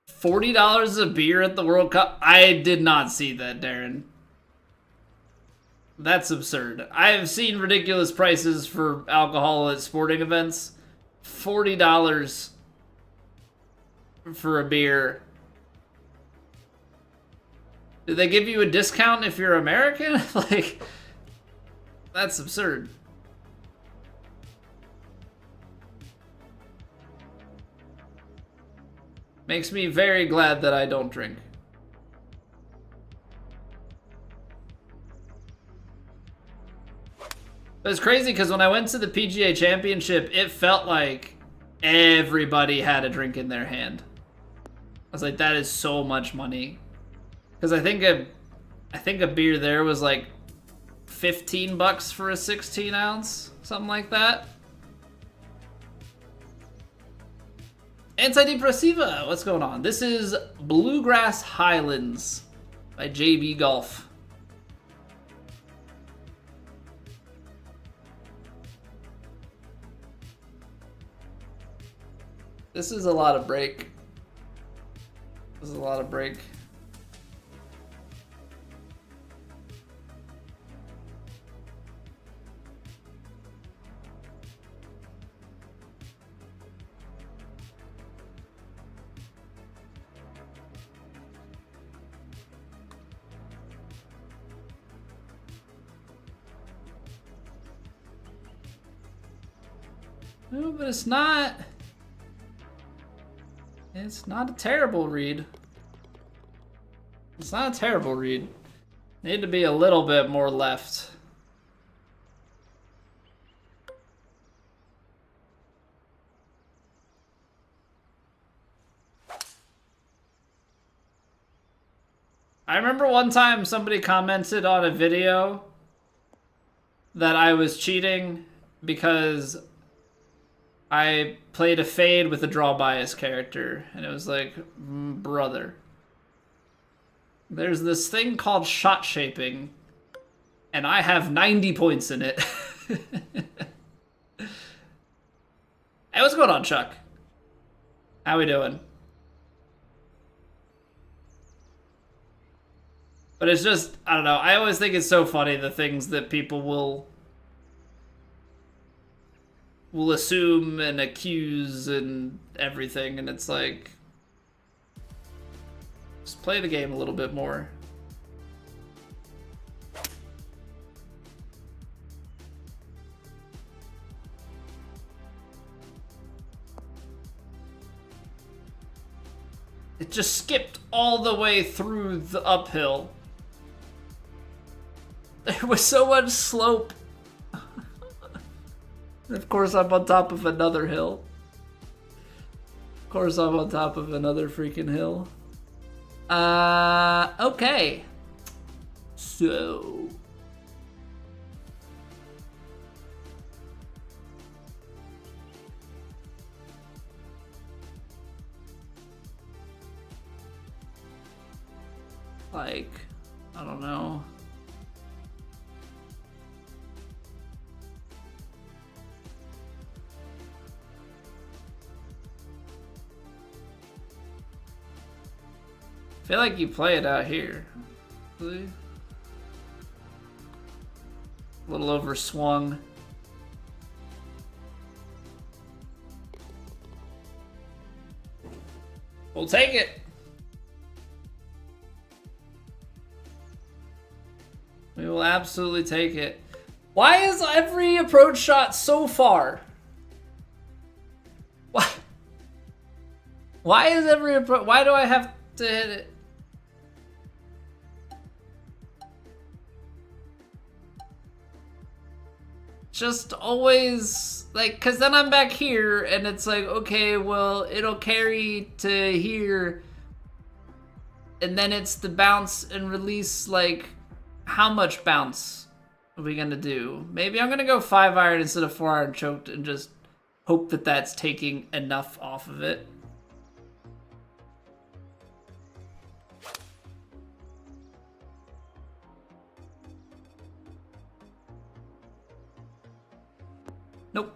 $40 a beer at the World Cup? I did not see that, Darren. That's absurd. I have seen ridiculous prices for alcohol at sporting events. $40 for a beer. Do they give you a discount if you're American? Like, that's absurd. Makes me very glad that I don't drink. But it's crazy because when I went to the PGA Championship, it felt like everybody had a drink in their hand. I was like, that is so much money. Because I think a beer there was like $15 for a 16 ounce, something like that. Antidepressiva, what's going on? This is Bluegrass Highlands by JB Golf. This is a lot of break. This is a lot of break. No, but it's not. It's not a terrible read. It's not a terrible read. Need to be a little bit more left. I remember one time somebody commented on a video that I was cheating because I played a fade with a draw bias character, and it was like, brother. There's this thing called shot shaping, and I have 90 points in it. Hey, what's going on, Chuck? How we doing? But it's just, I don't know, I always think it's so funny the things that people will assume and accuse and everything, and it's like, just play the game a little bit more. It just skipped all the way through the uphill. There was so much slope. Of course, I'm on top of another hill. Of course, I'm on top of another freaking hill. Okay. So. Like, I don't know. I feel like you play it out here. Really? A little overswung. We'll take it. We will absolutely take it. Why is every approach shot so far? Why is every approach... Why do I have to hit it? Just always, like, because then I'm back here, and it's like, okay, well, it'll carry to here, and then it's the bounce and release, like, how much bounce are we gonna do? Maybe I'm gonna go 5-iron instead of 4-iron choked and just hope that that's taking enough off of it. Nope.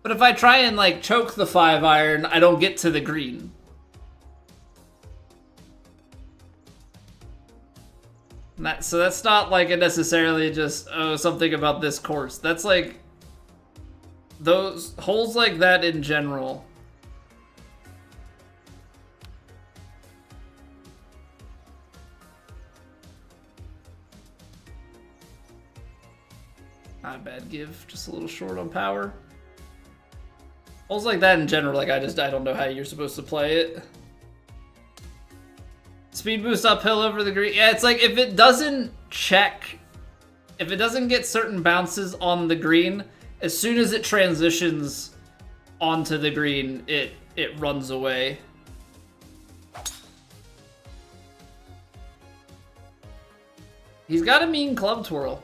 But if I try and like choke the 5-iron, I don't get to the green. So that's not like a necessarily just something about this course. That's like those holes like that in general. Not a bad give, just a little short on power. Holes like that in general, like I don't know how you're supposed to play it. Speed boost uphill over the green. Yeah, it's like if it doesn't check, if it doesn't get certain bounces on the green, as soon as it transitions onto the green, it runs away. He's got a mean club twirl.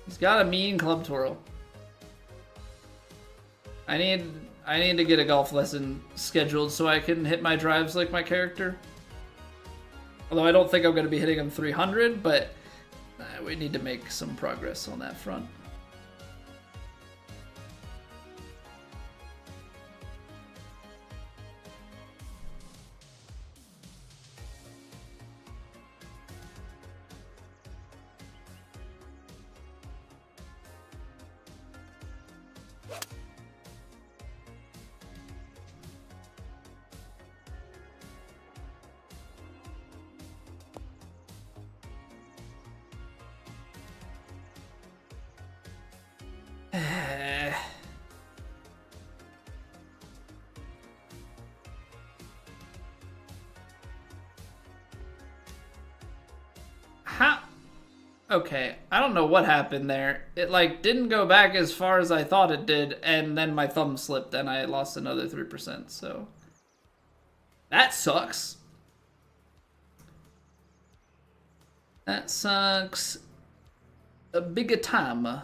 He's got a mean club twirl. I need to get a golf lesson scheduled so I can hit my drives like my character. Although I don't think I'm going to be hitting them 300, but we need to make some progress on that front. Okay, I don't know what happened there. It like didn't go back as far as I thought it did, and then my thumb slipped and I lost another 3%, so that sucks. That sucks a big time.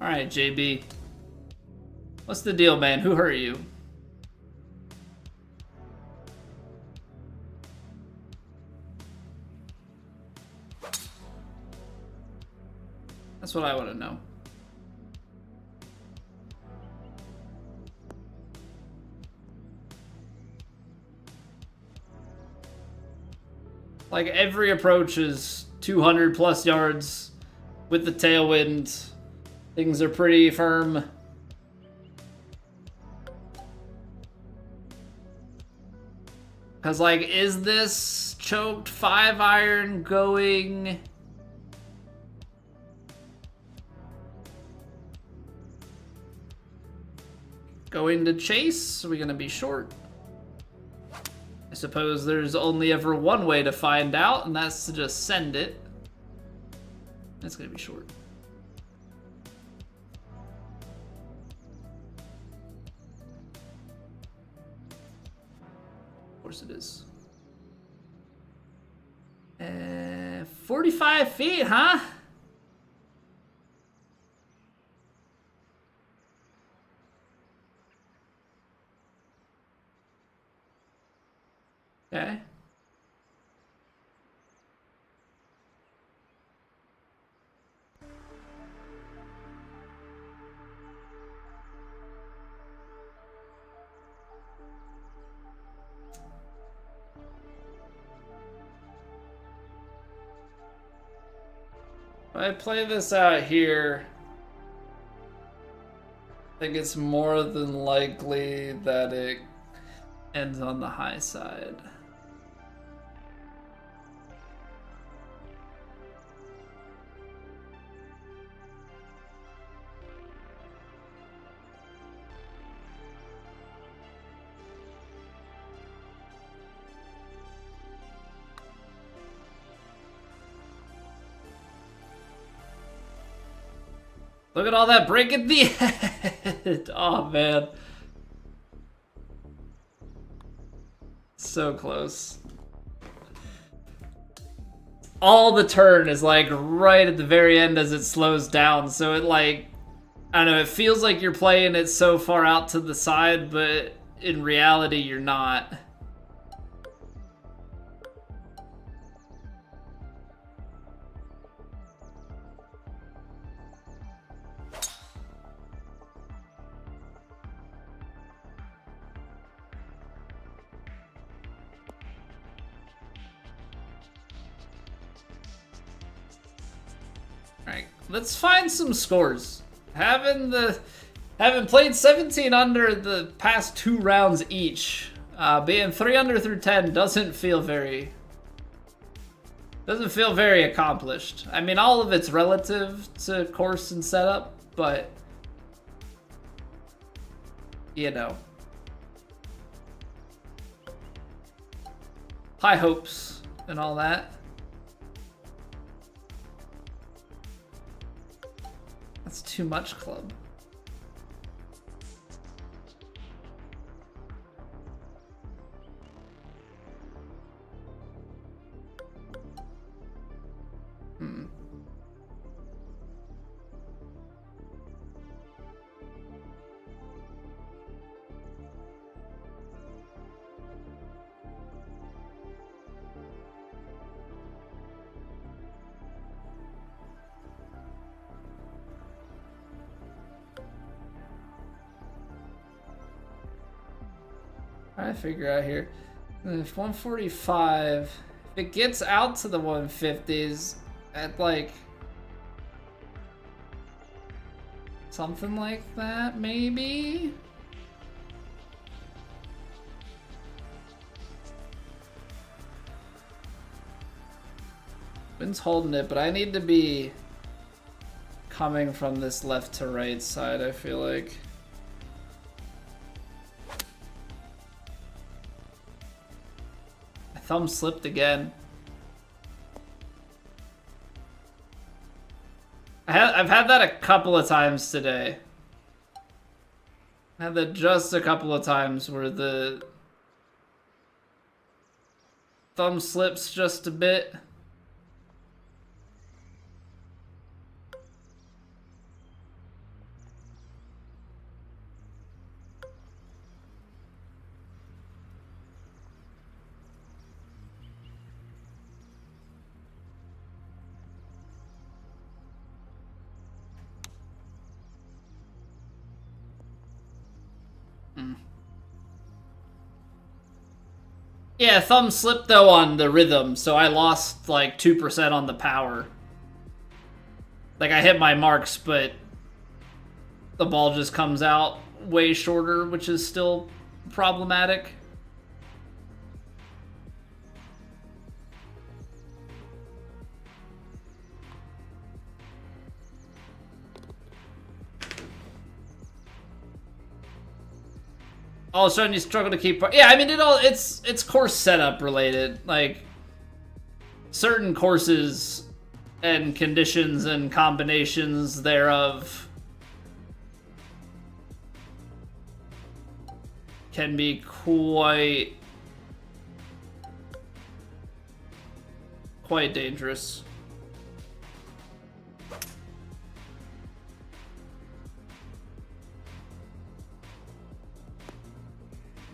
Alright, JB. What's the deal, man? Who hurt you? That's what I want to know. Like, every approach is 200 plus yards with the tailwind. Things are pretty firm. Because, like, is this choked 5-iron going... going to chase? Are we going to be short? I suppose there's only ever one way to find out, and that's to just send it. It's going to be short. Of course it is. 45 feet, huh? Okay. If I play this out here, I think it's more than likely that it ends on the high side. Look at all that break at the end. Oh, man. So close. all the turn is like right at the very end as it slows down. So it like, I don't know, it feels like you're playing it so far out to the side, but in reality you're not. Alright, let's find some scores. Having played 17 under the past 2 rounds each, being 3 under through 10 doesn't feel very accomplished. I mean, all of it's relative to course and setup, but you know, high hopes and all that. That's too much club. I figure out here. If 145, if it gets out to the 150s at like something like that, maybe. Wind's holding it, but I need to be coming from this left to right side, I feel like. Thumb slipped again. I've had that a couple of times today. I had that just a couple of times where the thumb slips just a bit. Yeah, thumb slipped though on the rhythm, so I lost like 2% on the power. Like I hit my marks, but the ball just comes out way shorter, which is still problematic. All of a sudden you struggle to keep... Yeah, I mean, it's course setup related. Like, certain courses and conditions and combinations thereof can be quite dangerous.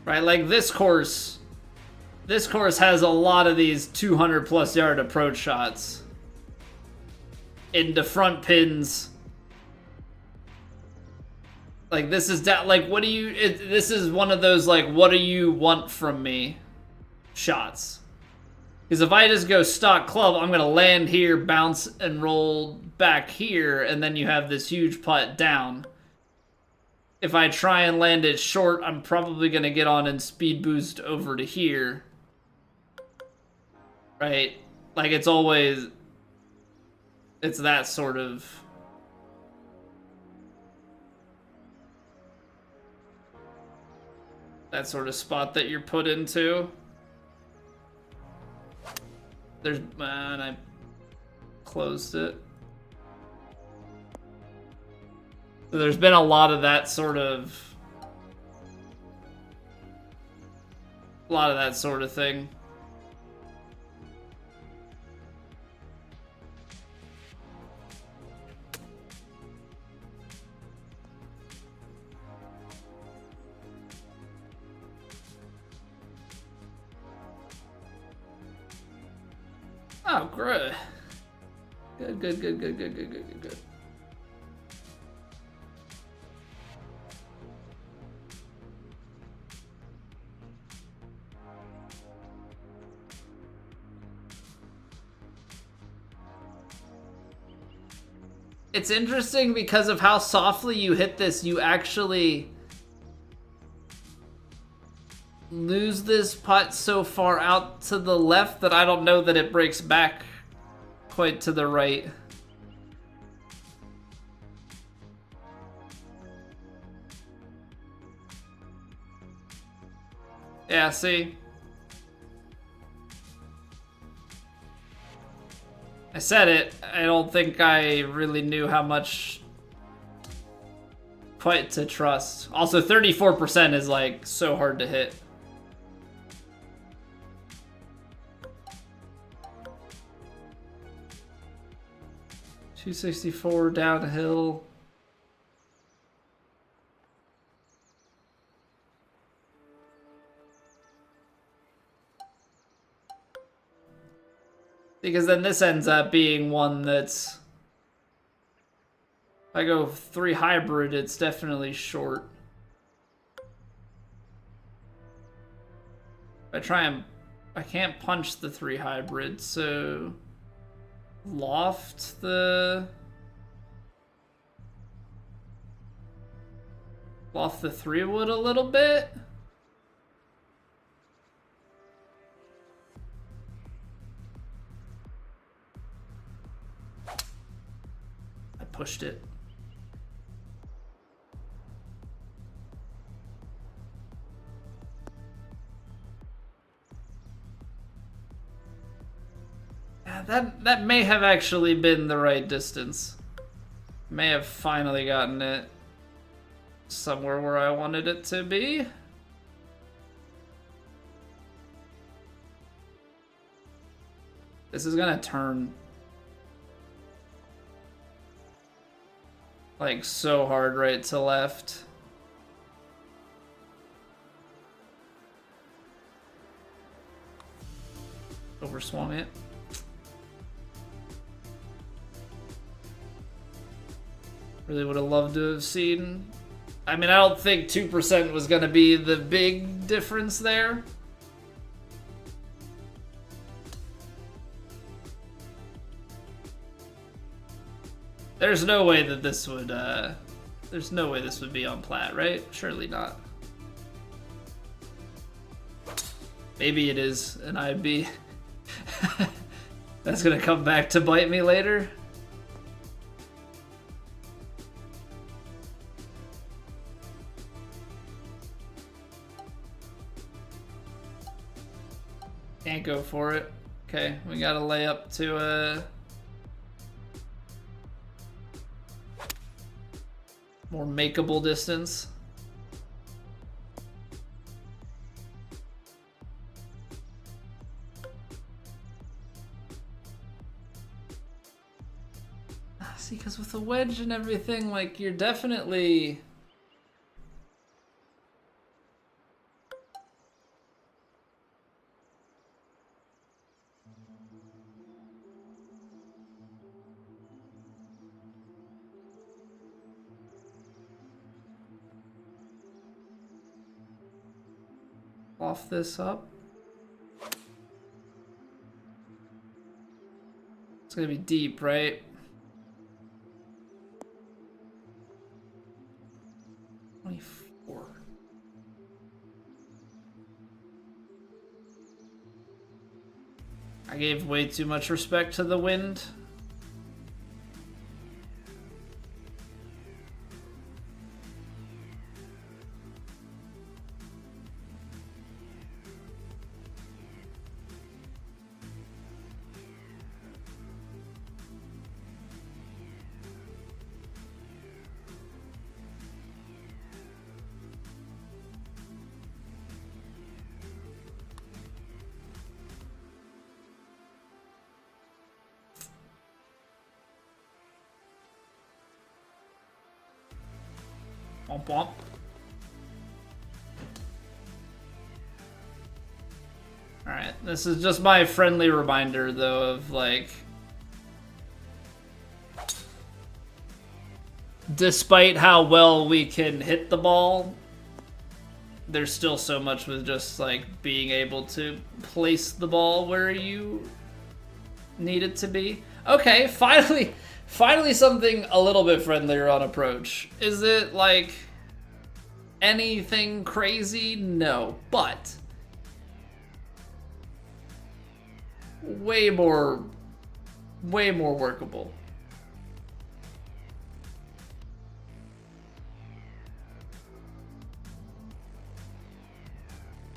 Right, like this course has a lot of these 200 plus yard approach shots into front pins. Like this is like, what do you, this is one of those like, what do you want from me shots. Because if I just go stock club, I'm gonna land here, bounce and roll back here, and then you have this huge putt down. If I try and land it short, I'm probably going to get on and speed boost over to here. Right? Like, it's always... It's that sort of... That sort of spot that you're put into. There's... Man, I closed it. So there's been a lot of that sort of thing. Oh, good. Good, good, good, good, good, good, good, good, good. It's interesting because of how softly you hit this, you actually lose this putt so far out to the left that I don't know that it breaks back quite to the right. Yeah, see? I said it. I don't think I really knew how much quite to trust. Also, 34% is like so hard to hit. .264 downhill. Because then this ends up being one that's... If I go 3 hybrid, it's definitely short. If I try and... I can't punch the 3 hybrid, so... Loft the 3 wood a little bit. I pushed it. That may have actually been the right distance. May have finally gotten it somewhere where I wanted it to be. This is gonna turn like so hard right to left. Overswung it. Really would have loved to have seen. I mean, I don't think 2% was going to be the big difference there. There's no way that this would, there's no way this would be on plat, right? Surely not. Maybe it is an IB. That's going to come back to bite me later. Can't go for it. Okay, we gotta lay up to a more makeable distance. See, because with the wedge and everything, like, you're definitely... off this up. It's gonna be deep, right? I gave way too much respect to the wind. Womp womp. Alright, this is just my friendly reminder, though, of, like... Despite how well we can hit the ball, there's still so much with just, like, being able to place the ball where you need it to be. Okay, finally something a little bit friendlier on approach. Is it, like, anything crazy? No, but... way more workable.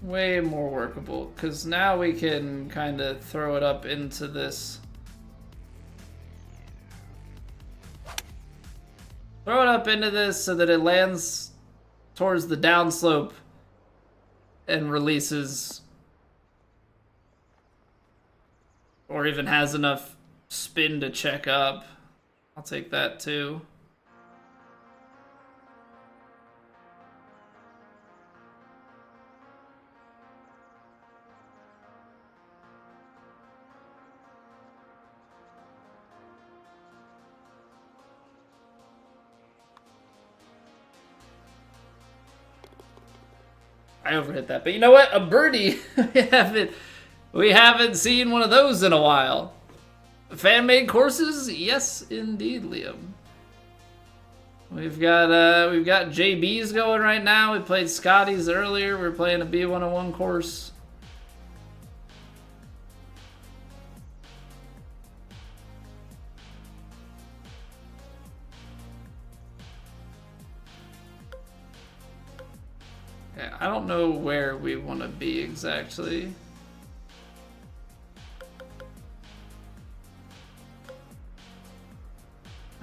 Way more workable, because now we can kind of throw it up into this. Throw it up into this so that it lands towards the downslope and releases, or even has enough spin to check up. I'll take that too. I overhit that, but you know what? A birdie. we haven't seen one of those in a while. Fan-made courses? Yes, indeed, Liam. We've got JBs going right now. We played Scotty's earlier. We're playing a B101 course. Okay, I don't know where we want to be exactly.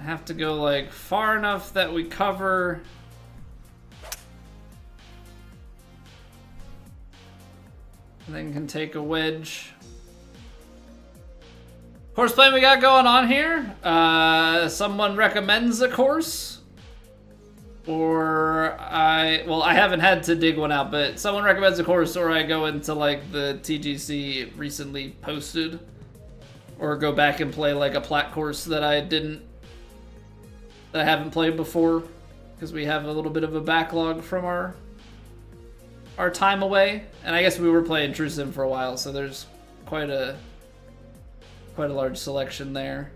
I have to go like far enough that we cover. And then can take a wedge. Course plan we got going on here. Someone recommends a course. Or I haven't had to dig one out, but someone recommends a course, or I go into like the TGC recently posted, or go back and play like a plat course that I haven't played before, because we have a little bit of a backlog from our time away, and I guess we were playing True Sim for a while, so there's quite a large selection there.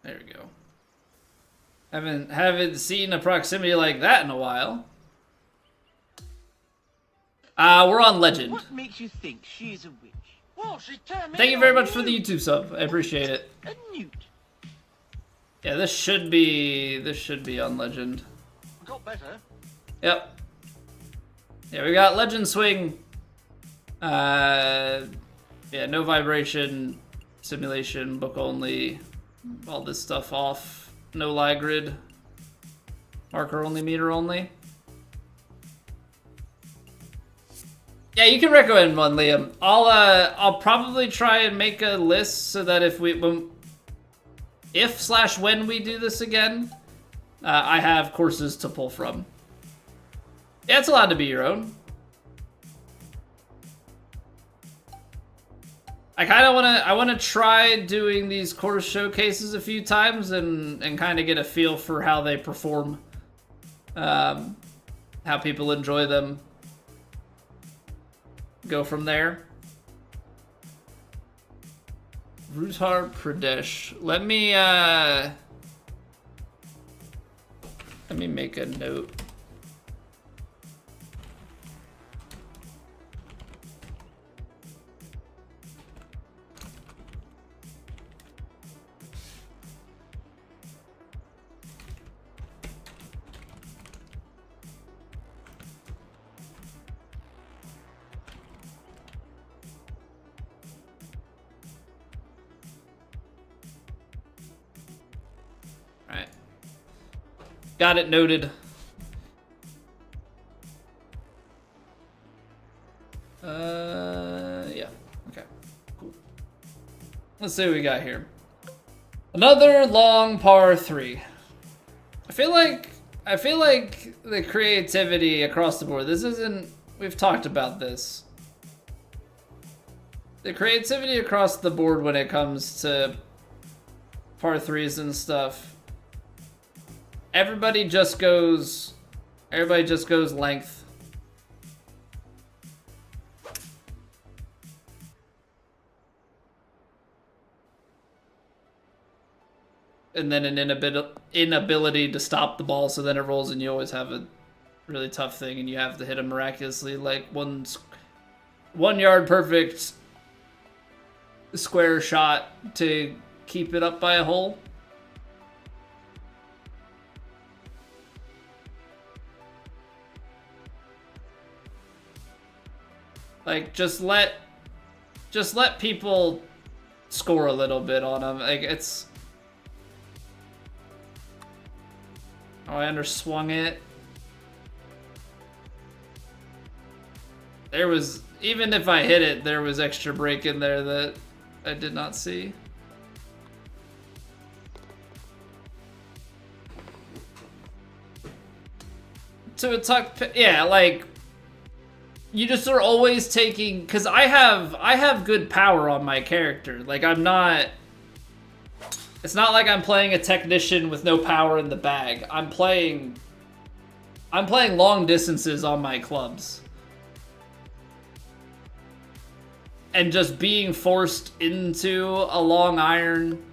There we go. Haven't seen a proximity like that in a while. We're on Legend. What makes you think she's a witch? Well, she turned me. Thank you very much for the YouTube sub. I appreciate it. A newt. Yeah, this should be on Legend. Got better. Yep. Yeah, we got Legend Swing. Yeah, no vibration, simulation, book only. All this stuff off. No lie grid. Marker only, meter only. Yeah, you can recommend one, Liam. I'll probably try and make a list so that if when we do this again, I have courses to pull from. Yeah, it's allowed to be your own. I want to try doing these course showcases a few times and kind of get a feel for how they perform, how people enjoy them. Go from there. Uttar Pradesh. Let me make a note. Got it noted. Let's see what we got here. Another long par 3. I feel like the creativity across the board. This isn't. We've talked about this. The creativity across the board when it comes to par 3s and stuff. Everybody just goes length. And then an inability to stop the ball, so then it rolls and you always have a really tough thing and you have to hit a miraculously like 1 yard perfect square shot to keep it up by a hole. Like, just let people score a little bit on them. Like, it's... Oh, I underswung it. There was... Even if I hit it, there was extra break in there that I did not see. To a tuck... Yeah, like... You just are always taking... Because I have good power on my character. Like, I'm not... It's not like I'm playing a technician with no power in the bag. I'm playing long distances on my clubs. And just being forced into a long iron...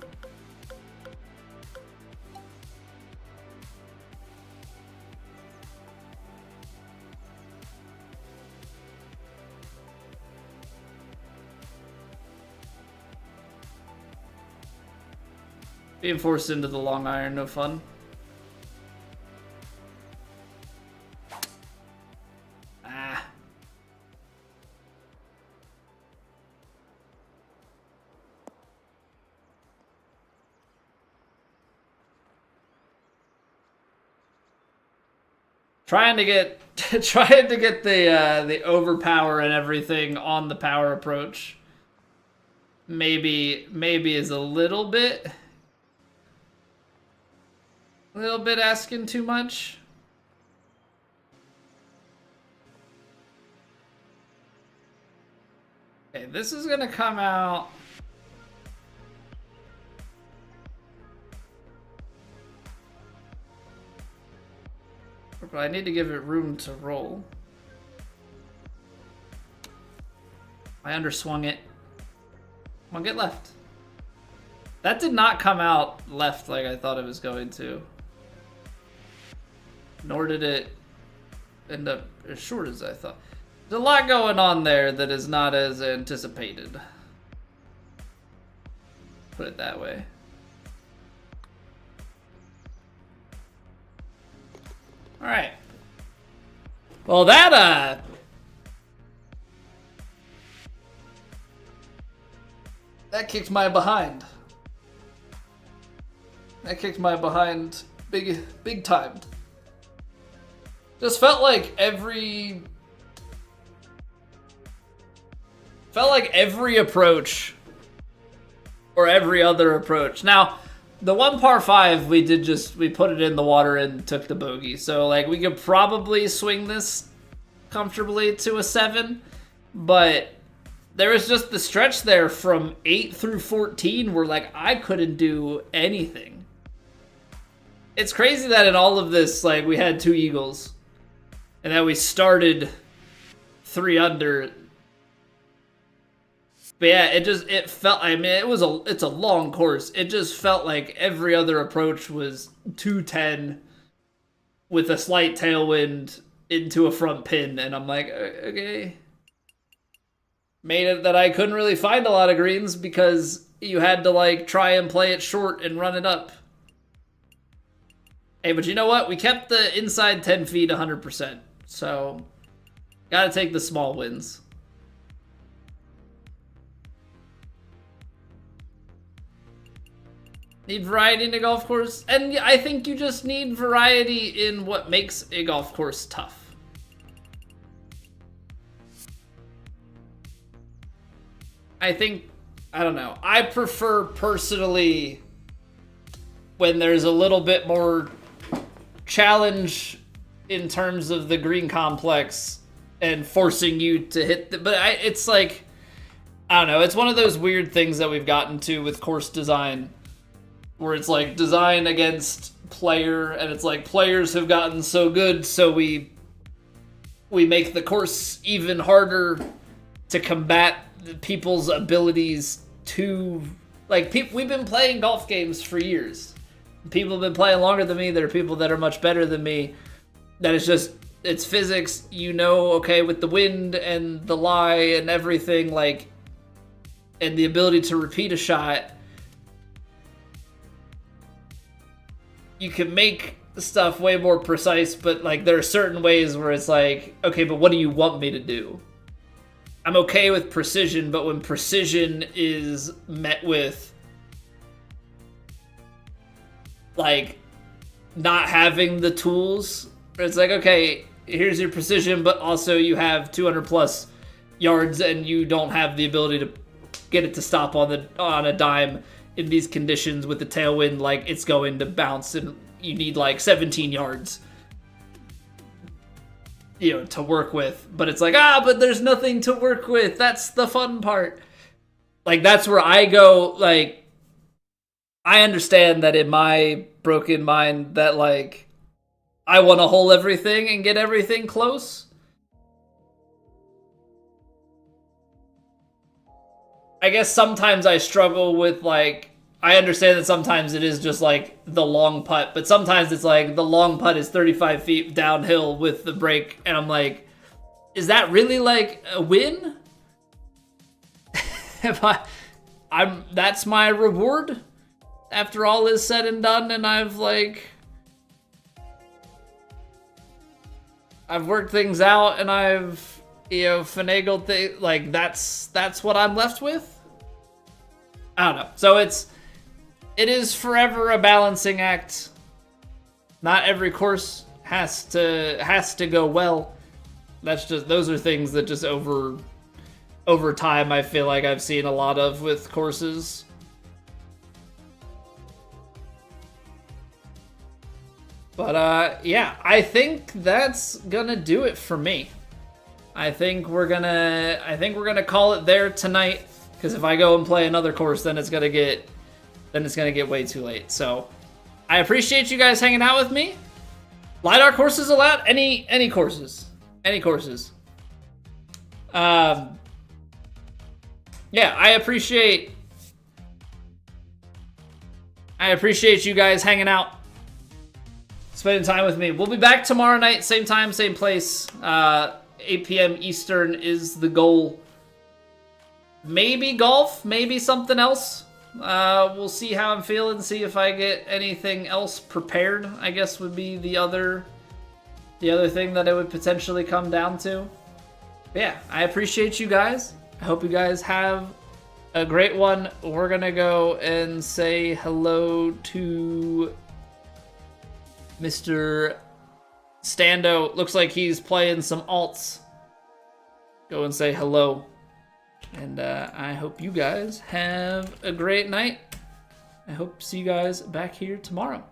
Being forced into the long iron, no fun. Ah. Trying to get the overpower and everything on the power approach. Maybe is a little bit asking too much. Okay, this is gonna come out. But I need to give it room to roll. I underswung it. Come on, get left. That did not come out left like I thought it was going to. Nor did it end up as short as I thought. There's a lot going on there that is not as anticipated. Put it that way. Alright. Well, that kicked my behind. That kicked my behind big time. Just felt like every approach or every other approach. Now, the one par 5 we put it in the water and took the bogey. So like we could probably swing this comfortably to a 7, but there was just the stretch there from 8 through 14 where like I couldn't do anything. It's crazy that in all of this, like, we had 2 eagles and that we started 3 under. But yeah, it felt, I mean, it's a long course. It just felt like every other approach was 210 with a slight tailwind into a front pin. And I'm like, okay. Made it that I couldn't really find a lot of greens because you had to like try and play it short and run it up. Hey, but you know what? We kept the inside 10 feet 100%. So, gotta take the small wins. Need variety in a golf course? And I think you just need variety in what makes a golf course tough. I think I don't know. I prefer personally when there's a little bit more challenge in terms of the green complex and forcing you to hit the, but it's like, I don't know, it's one of those weird things that we've gotten to with course design where it's like design against player, and it's like players have gotten so good, so we make the course even harder to combat people's abilities to, like, we've been playing golf games for years. People have been playing longer than me. There are people that are much better than me. That it's just, it's physics, you know, okay, with the wind and the lie and everything, like, and the ability to repeat a shot, you can make stuff way more precise, but, like, there are certain ways where it's like, okay, but what do you want me to do? I'm okay with precision, but when precision is met with, like, not having the tools, it's like, okay, here's your precision, but also you have 200 plus yards and you don't have the ability to get it to stop on a dime in these conditions with the tailwind, like, it's going to bounce and you need like 17 yards, you know, to work with. But it's like, but there's nothing to work with. That's the fun part. Like, that's where I go, like, I understand that in my broken mind that, like, I want to hole everything and get everything close. I guess sometimes I struggle with, like, I understand that sometimes it is just, like, the long putt, but sometimes it's, like, the long putt is 35 feet downhill with the break, and I'm like, is that really, like, a win? That's my reward after all is said and done, and I've worked things out, and I've, you know, finagled things, like, that's what I'm left with? I don't know. So it is forever a balancing act. Not every course has to go well. Those are things that just over time I feel like I've seen a lot of with courses. But yeah, I think that's gonna do it for me. I think we're gonna call it there tonight, because if I go and play another course, then it's gonna get way too late. So I appreciate you guys hanging out with me. LiDAR courses allowed? Any courses. Yeah, I appreciate you guys hanging out, spending time with me. We'll be back tomorrow night, same time, same place. 8 p.m. Eastern is the goal. Maybe golf, maybe something else. We'll see how I'm feeling, see if I get anything else prepared, I guess would be the other thing that it would potentially come down to. But yeah, I appreciate you guys. I hope you guys have a great one. We're gonna go and say hello to Mr. Stando. Looks like he's playing some alts. Go and say hello. And I hope you guys have a great night. I hope to see you guys back here tomorrow.